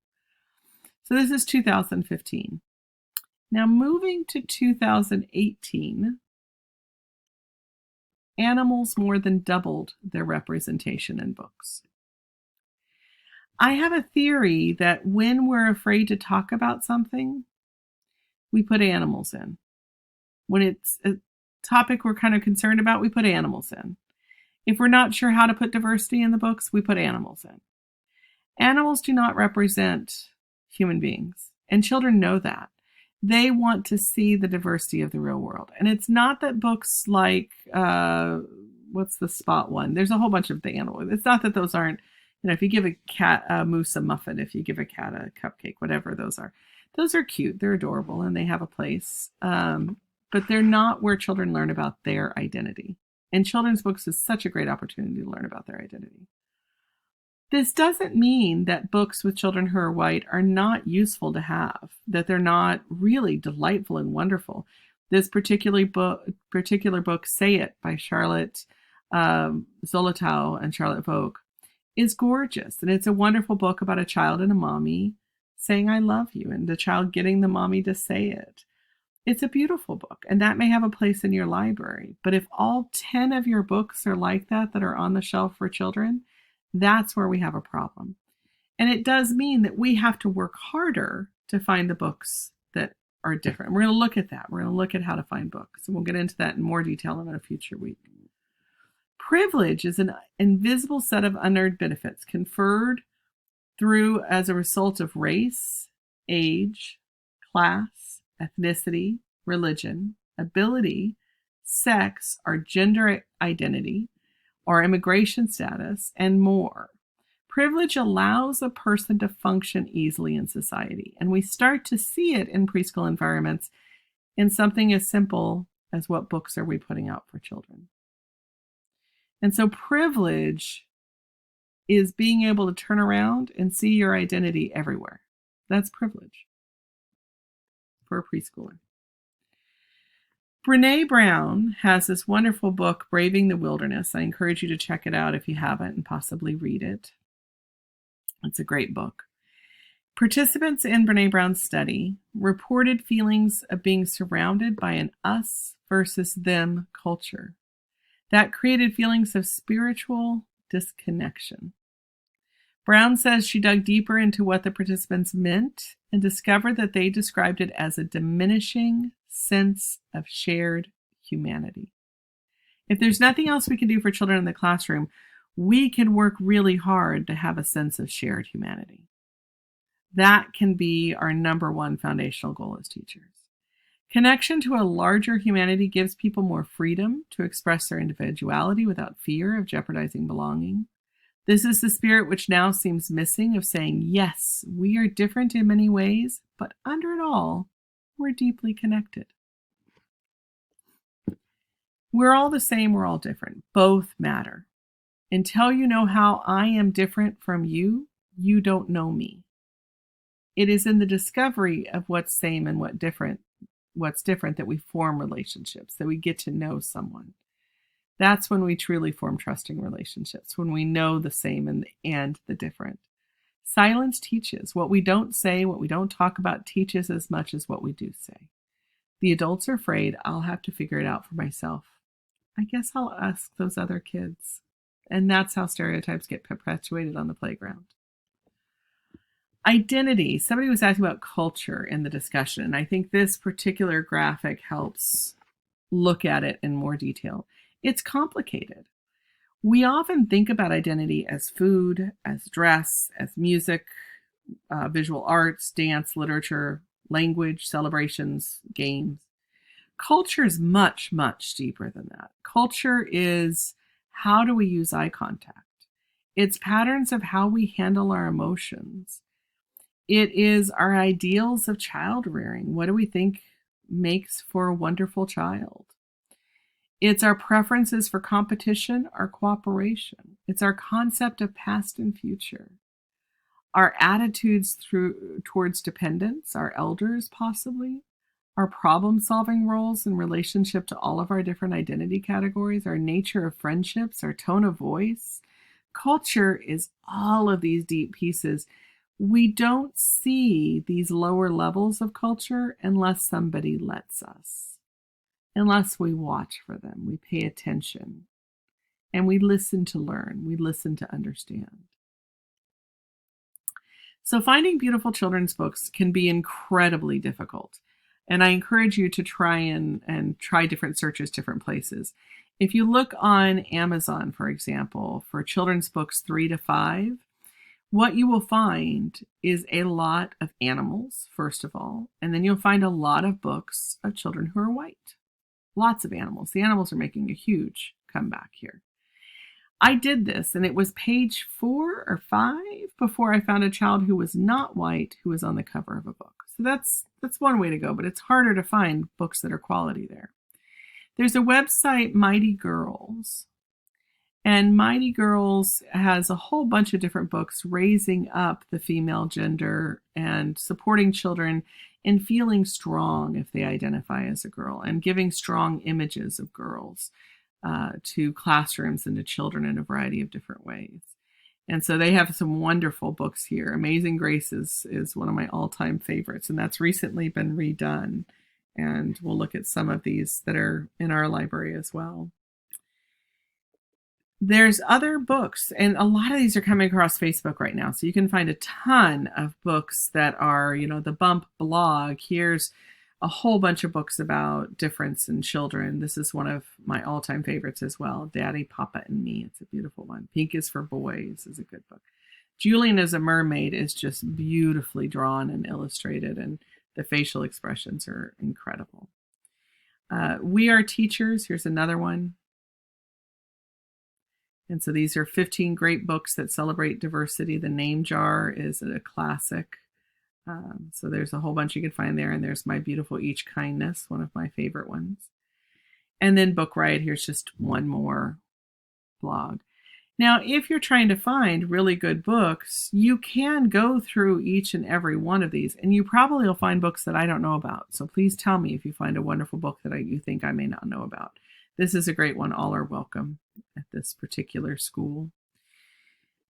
So this is 2015. Now moving to 2018, animals more than doubled their representation in books. I have a theory that when we're afraid to talk about something, we put animals in. When it's a topic we're kind of concerned about, we put animals in. If we're not sure how to put diversity in the books, we put animals in. Animals do not represent human beings, and children know that. They want to see the diversity of the real world. And it's not that books like, what's the Spot one? There's a whole bunch of the animals. It's not that those aren't, you know, if you give a cat a moose a muffin, if you give a cat a cupcake, whatever those are cute, they're adorable, and they have a place. But they're not where children learn about their identity. And children's books is such a great opportunity to learn about their identity. This doesn't mean that books with children who are white are not useful to have, that they're not really delightful and wonderful. This particular book, Say It, by Charlotte Zolotow and Charlotte Vogt, is gorgeous. And it's a wonderful book about a child and a mommy saying, I love you, and the child getting the mommy to say it. It's a beautiful book, and that may have a place in your library. But if all 10 of your books are like that are on the shelf for children, that's where we have a problem. And it does mean that we have to work harder to find the books that are different. We're going to look at that. We're going to look at how to find books. And we'll get into that in more detail in a future week. Privilege is an invisible set of unearned benefits conferred through as a result of race, age, class, ethnicity, religion, ability, sex, or gender identity, or immigration status, and more. Privilege allows a person to function easily in society, and we start to see it in preschool environments in something as simple as what books are we putting out for children. And so privilege is being able to turn around and see your identity everywhere. That's privilege for a preschooler. Brené Brown has this wonderful book, Braving the Wilderness. I encourage you to check it out if you haven't and possibly read it. It's a great book. Participants in Brené Brown's study reported feelings of being surrounded by an us versus them culture. That created feelings of spiritual disconnection. Brown says she dug deeper into what the participants meant and discovered that they described it as a diminishing sense of shared humanity. If there's nothing else we can do for children in the classroom, we can work really hard to have a sense of shared humanity. That can be our number one foundational goal as teachers. Connection to a larger humanity gives people more freedom to express their individuality without fear of jeopardizing belonging. This is the spirit which now seems missing of saying, yes, we are different in many ways, but under it all, we're deeply connected. We're all the same, we're all different. Both matter. Until you know how I am different from you, you don't know me. It is in the discovery of what's same and what's different that we form relationships, that we get to know someone. That's when we truly form trusting relationships, when we know the same and the different. Silence teaches. What we don't say, what we don't talk about teaches as much as what we do say. The adults are afraid, I'll have to figure it out for myself. I guess I'll ask those other kids. And that's how stereotypes get perpetuated on the playground. Identity. Somebody was asking about culture in the discussion, and I think this particular graphic helps look at it in more detail. It's complicated. We often think about identity as food, as dress, as music, visual arts, dance, literature, language, celebrations, games. Culture is much, much deeper than that. Culture is how do we use eye contact? It's patterns of how we handle our emotions. It is our ideals of child rearing. What do we think makes for a wonderful child? It's our preferences for competition or cooperation. It's our concept of past and future. Our attitudes towards dependence, our elders possibly, our problem-solving roles in relationship to all of our different identity categories, our nature of friendships, our tone of voice. Culture is all of these deep pieces. We don't see these lower levels of culture unless somebody lets us, unless we watch for them, we pay attention, and we listen to learn, we listen to understand. So finding beautiful children's books can be incredibly difficult. And I encourage you to try and try different searches, different places. If you look on Amazon, for example, for children's books 3 to 5, what you will find is a lot of animals, first of all, and then you'll find a lot of books of children who are white. Lots of animals. The animals are making a huge comeback here. I did this, and it was page 4 or 5 before I found a child who was not white who was on the cover of a book. So that's one way to go, but it's harder to find books that are quality there. There's a website, Mighty Girls, and Mighty Girls has a whole bunch of different books raising up the female gender and supporting children in feeling strong if they identify as a girl and giving strong images of girls to classrooms and to children in a variety of different ways. And so they have some wonderful books here. Amazing Grace is one of my all-time favorites, and that's recently been redone. And we'll look at some of these that are in our library as well. There's other books, and a lot of these are coming across Facebook right now. So you can find a ton of books that are, the Bump blog. Here's a whole bunch of books about difference in children. This is one of my all-time favorites as well. Daddy, Papa, and Me. It's a beautiful one. Pink is for Boys is a good book. Julian as a Mermaid is just beautifully drawn and illustrated, and the facial expressions are incredible. We Are Teachers. Here's another one. And so these are 15 great books that celebrate diversity. The Name Jar is a classic. So there's a whole bunch you can find there. And there's My Beautiful Each Kindness, one of my favorite ones. And then Book Riot, here's just one more blog. Now, if you're trying to find really good books, you can go through each and every one of these, and you probably will find books that I don't know about. So please tell me if you find a wonderful book that you think I may not know about. This is a great one. All are welcome at this particular school.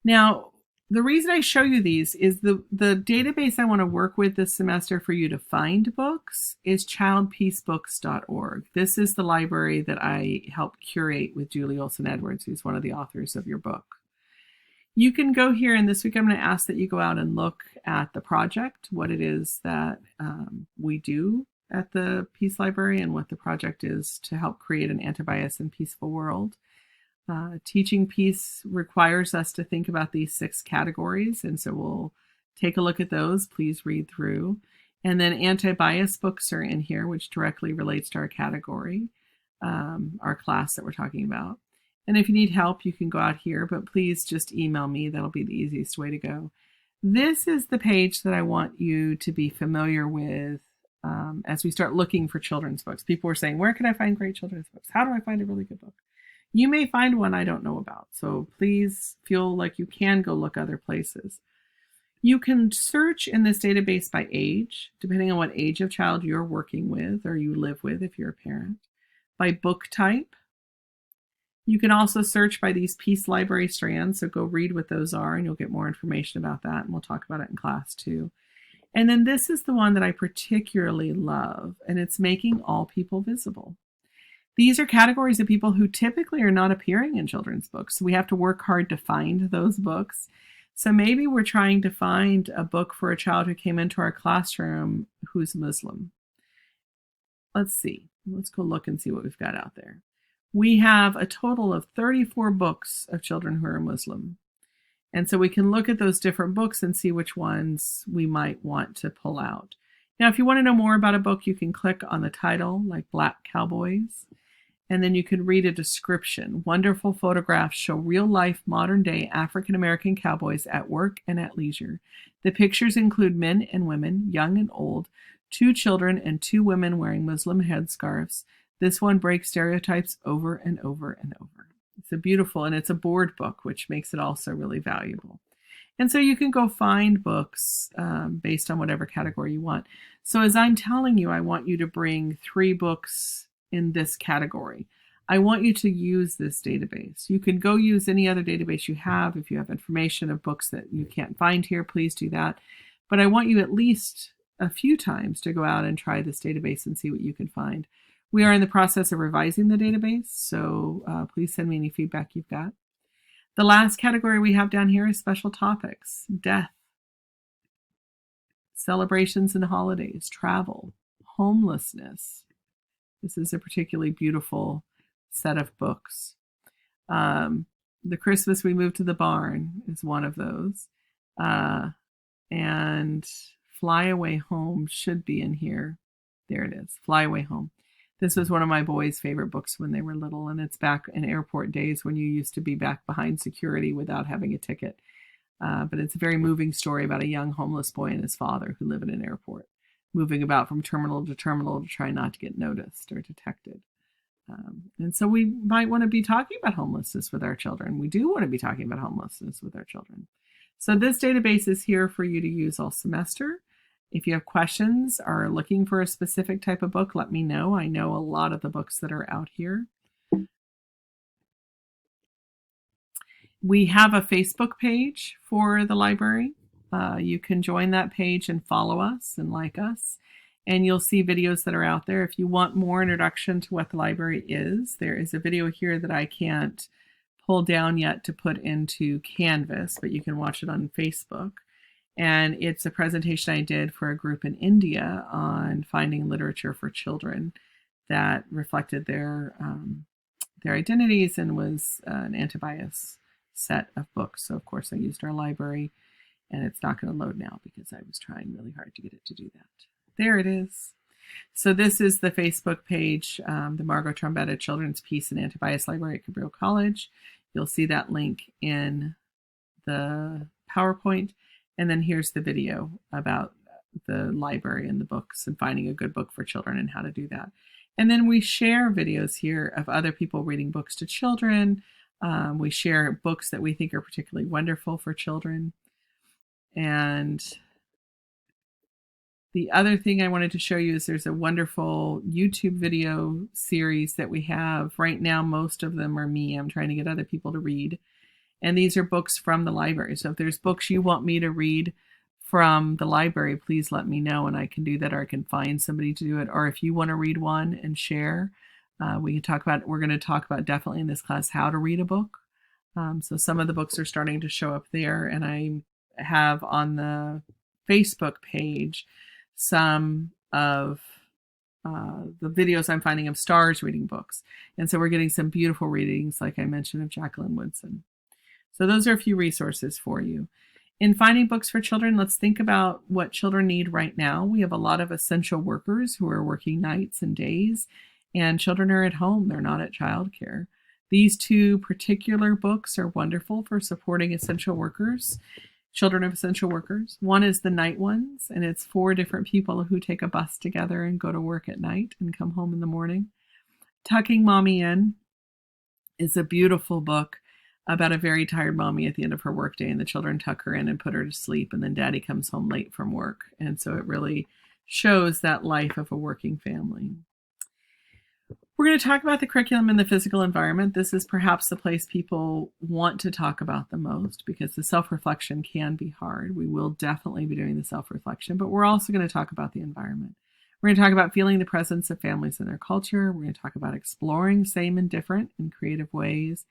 Now, the reason I show you these is the database I want to work with this semester for you to find books is childpeacebooks.org. This is the library that I helped curate with Julie Olson Edwards, who's one of the authors of your book. You can go here, and this week I'm going to ask that you go out and look at the project, what it is that we do at the Peace Library and what the project is to help create an anti-bias and peaceful world. Teaching peace requires us to think about these 6 categories, and so we'll take a look at those. Please read through. And then anti-bias books are in here, which directly relates to our category, our class that we're talking about. And if you need help, you can go out here, but please just email me. That'll be the easiest way to go. This is the page that I want you to be familiar with as we start looking for children's books. People are saying, where can I find great children's books? How do I find a really good book? You may find one I don't know about, so please feel like you can go look other places. You can search in this database by age, depending on what age of child you're working with or you live with if you're a parent, by book type. You can also search by these Peace Library strands, so go read what those are and you'll get more information about that, and we'll talk about it in class too. And then this is the one that I particularly love, and it's Making All People Visible. These are categories of people who typically are not appearing in children's books. So we have to work hard to find those books. So maybe we're trying to find a book for a child who came into our classroom who's Muslim. Let's see. Let's go look and see what we've got out there. We have a total of 34 books of children who are Muslim. And so we can look at those different books and see which ones we might want to pull out. Now, if you want to know more about a book, you can click on the title, like Black Cowboys. And then you can read a description. Wonderful photographs show real-life, modern-day African-American cowboys at work and at leisure. The pictures include men and women, young and old, 2 children and 2 women wearing Muslim headscarves. This one breaks stereotypes over and over and over. It's a beautiful, and it's a board book, which makes it also really valuable. And so you can go find books based on whatever category you want. So as I'm telling you, I want you to bring 3 books in this category. I want you to use this database. You can go use any other database you have. If you have information of books that you can't find here, please do that. But I want you at least a few times to go out and try this database and see what you can find. We are in the process of revising the database, so please send me any feedback you've got. The last category we have down here is special topics: death, celebrations and holidays, travel, homelessness. This is a particularly beautiful set of books. The Christmas We Moved to the Barn is one of those. And Fly Away Home should be in here. There it is, Fly Away Home. This was one of my boys' favorite books when they were little, and it's back in airport days when you used to be back behind security without having a ticket. But it's a very moving story about a young homeless boy and his father who live in an airport, moving about from terminal to try not to get noticed or detected. And so we might want to be talking about homelessness with our children. We do want to be talking about homelessness with our children. So this database is here for you to use all semester. If you have questions or are looking for a specific type of book, let me know. I know a lot of the books that are out here. We have a Facebook page for the library. You can join that page and follow us and like us, and you'll see videos that are out there. If you want more introduction to what the library is, there is a video here that I can't pull down yet to put into Canvas, but you can watch it on Facebook. And it's a presentation I did for a group in India on finding literature for children that reflected their identities and was an anti-bias set of books. So of course I used our library, and it's not going to load now because I was trying really hard to get it to do that. There it is. So this is the Facebook page, the Margot Trombetta Children's Peace and Anti-Bias Library at Cabrillo College. You'll see that link in the PowerPoint. And then here's the video about the library and the books and finding a good book for children and how to do that. And then we share videos here of other people reading books to children. We share books that we think are particularly wonderful for children. And the other thing I wanted to show you is there's a wonderful YouTube video series that we have. Right now, most of them are me. I'm trying to get other people to read. And these are books from the library. So if there's books you want me to read from the library, please let me know and I can do that, or I can find somebody to do it. Or if you want to read one and share, we're going to talk about definitely in this class how to read a book. So some of the books are starting to show up there, and I have on the Facebook page some of the videos I'm finding of stars reading books. And so we're getting some beautiful readings, like I mentioned, of Jacqueline Woodson. So those are a few resources for you. In finding books for children, let's think about what children need right now. We have a lot of essential workers who are working nights and days, and children are at home. They're not at childcare. These two particular books are wonderful for supporting essential workers, children of essential workers. One is The Night Ones, and it's 4 different people who take a bus together and go to work at night and come home in the morning. Tucking Mommy In is a beautiful book about a very tired mommy at the end of her workday, and the children tuck her in and put her to sleep, and then daddy comes home late from work. And so it really shows that life of a working family. We're going to talk about the curriculum and the physical environment. This is perhaps the place people want to talk about the most because the self-reflection can be hard. We will definitely be doing the self-reflection, but we're also going to talk about the environment. We're going to talk about feeling the presence of families in their culture. We're going to talk about exploring same and different in creative ways.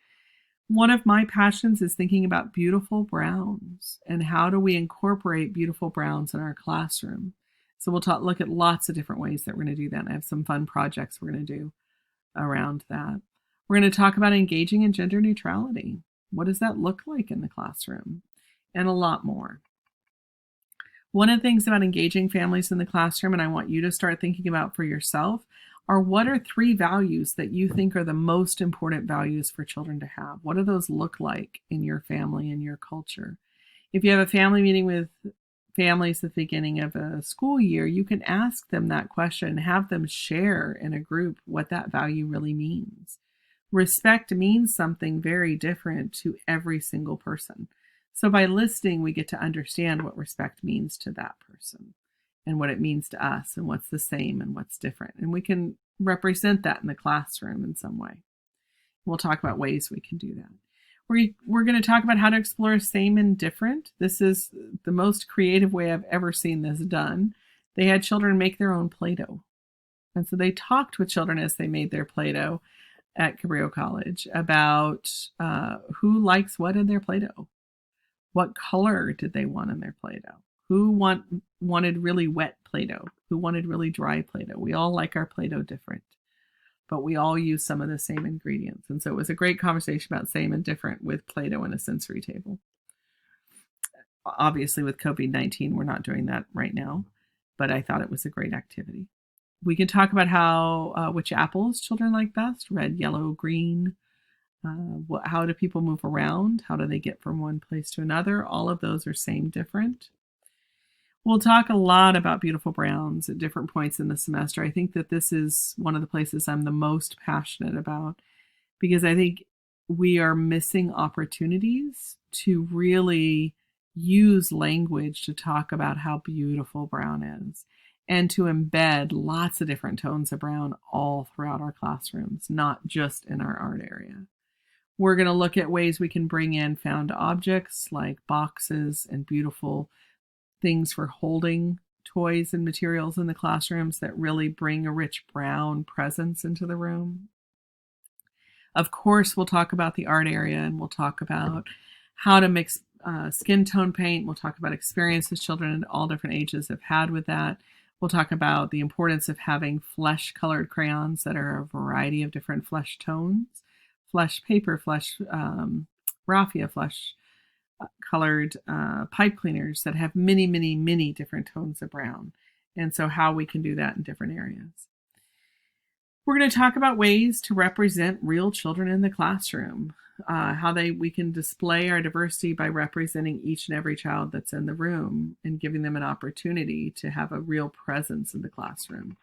One of my passions is thinking about beautiful browns and how do we incorporate beautiful browns in our classroom. So we'll look at lots of different ways that we're going to do that. And I have some fun projects we're going to do around that. We're going to talk about engaging in gender neutrality. What does that look like in the classroom? And a lot more. One of the things about engaging families in the classroom, and I want you to start thinking about for yourself, are what are 3 values that you think are the most important values for children to have? What do those look like in your family and your culture? If you have a family meeting with families at the beginning of a school year, you can ask them that question and have them share in a group what that value really means. Respect means something very different to every single person. So by listening, we get to understand what respect means to that person and what it means to us and what's the same and what's different. And we can represent that in the classroom in some way. We'll talk about ways we can do that. We're going to talk about how to explore same and different. This is the most creative way I've ever seen this done. They had children make their own Play-Doh. And so they talked with children as they made their Play-Doh at Cabrillo College about who likes what in their Play-Doh. What color did they want in their Play-Doh? Who wanted really wet Play-Doh? Who wanted really dry Play-Doh? We all like our Play-Doh different, but we all use some of the same ingredients. And so it was a great conversation about same and different with Play-Doh and a sensory table. Obviously, with COVID-19, we're not doing that right now, but I thought it was a great activity. We can talk about how which apples children like best, red, yellow, green. How do people move around? How do they get from one place to another? All of those are same, different. We'll talk a lot about beautiful browns at different points in the semester. I think that this is one of the places I'm the most passionate about because I think we are missing opportunities to really use language to talk about how beautiful brown is and to embed lots of different tones of brown all throughout our classrooms, not just in our art area. We're going to look at ways we can bring in found objects like boxes and beautiful things for holding toys and materials in the classrooms that really bring a rich brown presence into the room. Of course, we'll talk about the art area, and we'll talk about how to mix skin tone paint. We'll talk about experiences children at all different ages have had with that. We'll talk about the importance of having flesh-colored crayons that are a variety of different flesh tones, flesh paper, flesh raffia, flesh-colored pipe cleaners that have many, many, many different tones of brown. And so how we can do that in different areas. We're going to talk about ways to represent real children in the classroom, how we can display our diversity by representing each and every child that's in the room and giving them an opportunity to have a real presence in the classroom.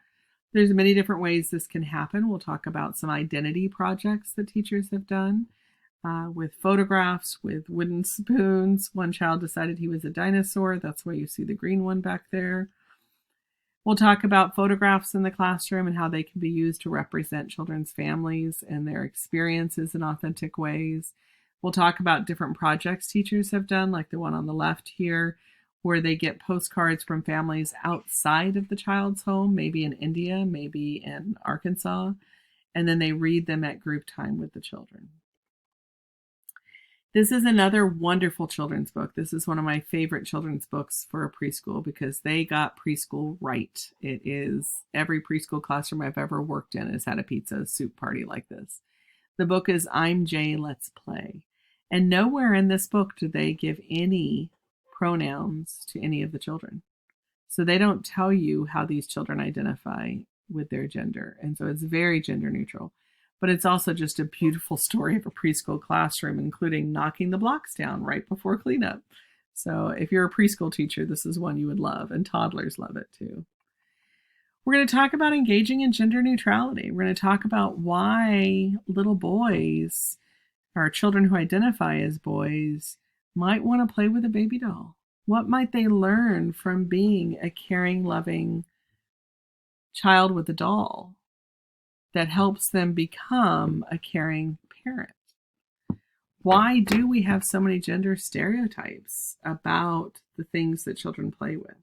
There's many different ways this can happen. We'll talk about some identity projects that teachers have done with photographs, with wooden spoons. One child decided he was a dinosaur. That's why you see the green one back there. We'll talk about photographs in the classroom and how they can be used to represent children's families and their experiences in authentic ways. We'll talk about different projects teachers have done, like the one on the left here, where they get postcards from families outside of the child's home, maybe in India, maybe in Arkansas, and then they read them at group time with the children. This is another wonderful children's book. This is one of my favorite children's books for a preschool because they got preschool right. It is every preschool classroom I've ever worked in has had a pizza soup party like this. The book is I'm Jay, Let's Play. And nowhere in this book do they give any pronouns to any of the children. So they don't tell you how these children identify with their gender. And so it's very gender neutral. But it's also just a beautiful story of a preschool classroom, including knocking the blocks down right before cleanup. So if you're a preschool teacher, this is one you would love, and toddlers love it too. We're going to talk about engaging in gender neutrality. We're going to talk about why little boys, or children who identify as boys, might want to play with a baby doll. What might they learn from being a caring, loving child with a doll that helps them become a caring parent? Why do we have so many gender stereotypes about the things that children play with?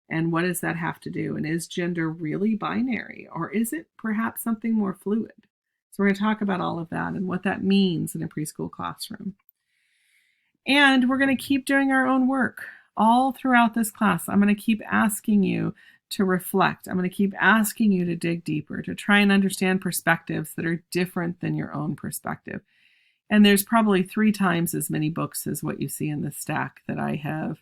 And what does that have to do? And is gender really binary, or is it perhaps something more fluid? So we're going to talk about all of that and what that means in a preschool classroom. And we're going to keep doing our own work all throughout this class. I'm going to keep asking you to reflect. I'm going to keep asking you to dig deeper, to try and understand perspectives that are different than your own perspective. And there's probably 3 times as many books as what you see in the stack that I have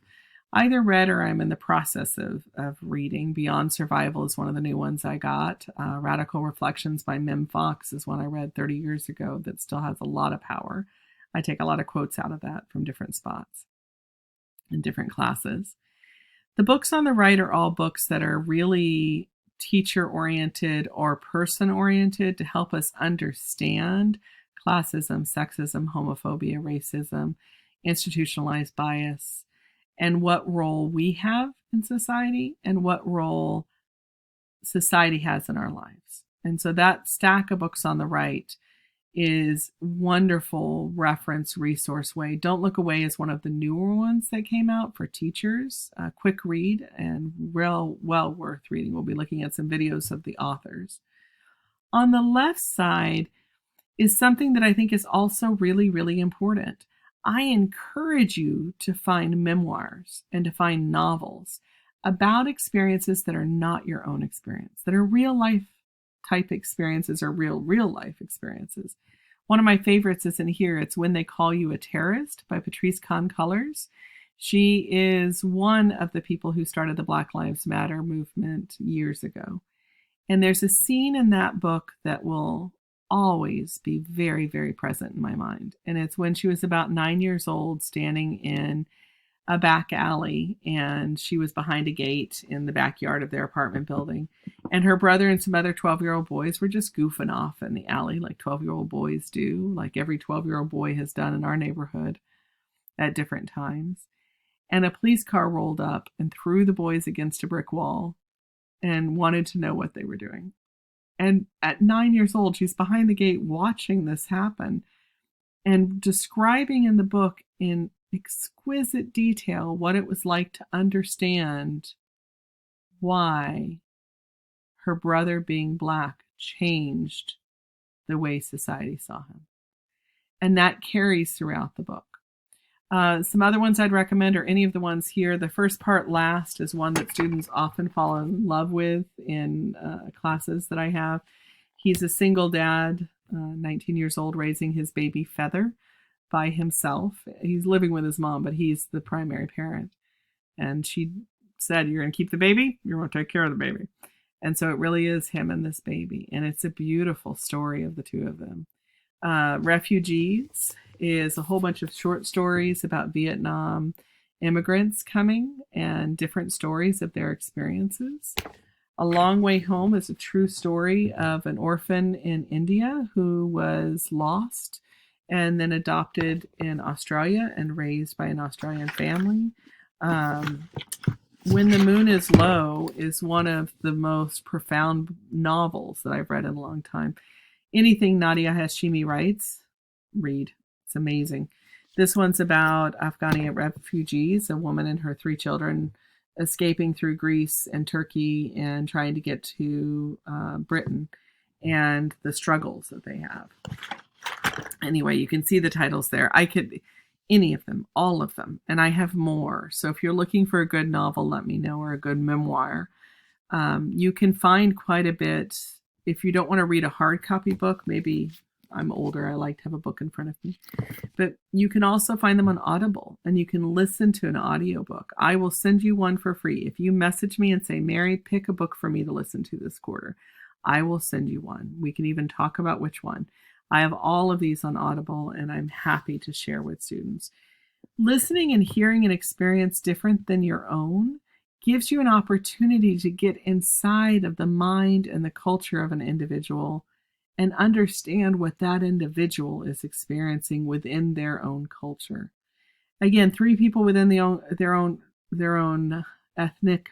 either read or I'm in the process of reading. Beyond Survival is one of the new ones I got. Radical Reflections by Mem Fox is one I read 30 years ago that still has a lot of power. I take a lot of quotes out of that from different spots in different classes. The books on the right are all books that are really teacher-oriented or person-oriented to help us understand classism, sexism, homophobia, racism, institutionalized bias, and what role we have in society and what role society has in our lives. And so that stack of books on the right is wonderful reference resource way. Don't Look Away is one of the newer ones that came out for teachers. A quick read and well worth reading. We'll be looking at some videos of the authors. On the left side is something that I think is also really, really important. I encourage you to find memoirs and to find novels about experiences that are not your own experience, that are real life type experiences or real life experiences. One of my favorites is in here. It's When They Call You a Terrorist by Patrice Kahn-Cullors. She is one of the people who started the Black Lives Matter movement years ago. And there's a scene in that book that will always be very, very present in my mind. And it's when she was about 9 years old, standing in a back alley, and she was behind a gate in the backyard of their apartment building. And her brother and some other 12-year-old boys were just goofing off in the alley like 12-year-old boys do, like every 12-year-old boy has done in our neighborhood at different times. And a police car rolled up and threw the boys against a brick wall and wanted to know what they were doing. And at 9 years old, she's behind the gate watching this happen. and describing in the book in exquisite detail what it was like to understand why her brother being Black changed the way society saw him. And that carries throughout the book. Some other ones I'd recommend are any of the ones here. The First Part Last is one that students often fall in love with in classes that I have. He's a single dad, 19 years old, raising his baby Feather by himself. He's living with his mom, but he's the primary parent. And she said, you're going to keep the baby, you're going to take care of the baby. And so it really is him and this baby. And it's a beautiful story of the two of them. Refugees is a whole bunch of short stories about Vietnam immigrants coming and different stories of their experiences. A Long Way Home is a true story of an orphan in India who was lost and then adopted in Australia and raised by an Australian family. When the Moon is Low is one of the most profound novels that I've read in a long time. Anything Nadia Hashimi writes, read. It's amazing. This one's about Afghani refugees, a woman and her 3 children escaping through Greece and Turkey and trying to get to Britain and the struggles that they have. Anyway, you can see the titles there. I could, any of them, all of them, and I have more. So if you're looking for a good novel, let me know, or a good memoir. You can find quite a bit. If you don't want to read a hard copy book, maybe I'm older, I like to have a book in front of me. But you can also find them on Audible, and you can listen to an audiobook. I will send you one for free. If you message me and say, Mary, pick a book for me to listen to this quarter, I will send you one. We can even talk about which one. I have all of these on Audible, and I'm happy to share with students. Listening and hearing an experience different than your own gives you an opportunity to get inside of the mind and the culture of an individual and understand what that individual is experiencing within their own culture. Again, 3 people within their own ethnic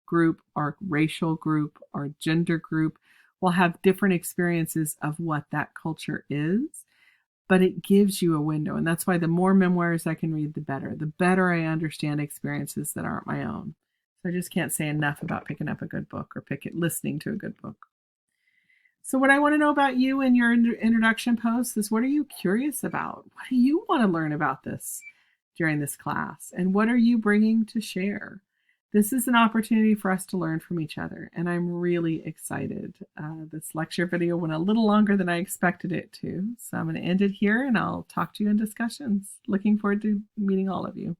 group or racial group or gender group will have different experiences of what that culture is, but it gives you a window. And that's why the more memoirs I can read, the better. The better I understand experiences that aren't my own. So I just can't say enough about picking up a good book or listening to a good book. So what I want to know about you in your introduction post is, what are you curious about? What do you want to learn about this during this class? And what are you bringing to share? This is an opportunity for us to learn from each other, and I'm really excited. This lecture video went a little longer than I expected it to, so I'm going to end it here, and I'll talk to you in discussions. Looking forward to meeting all of you.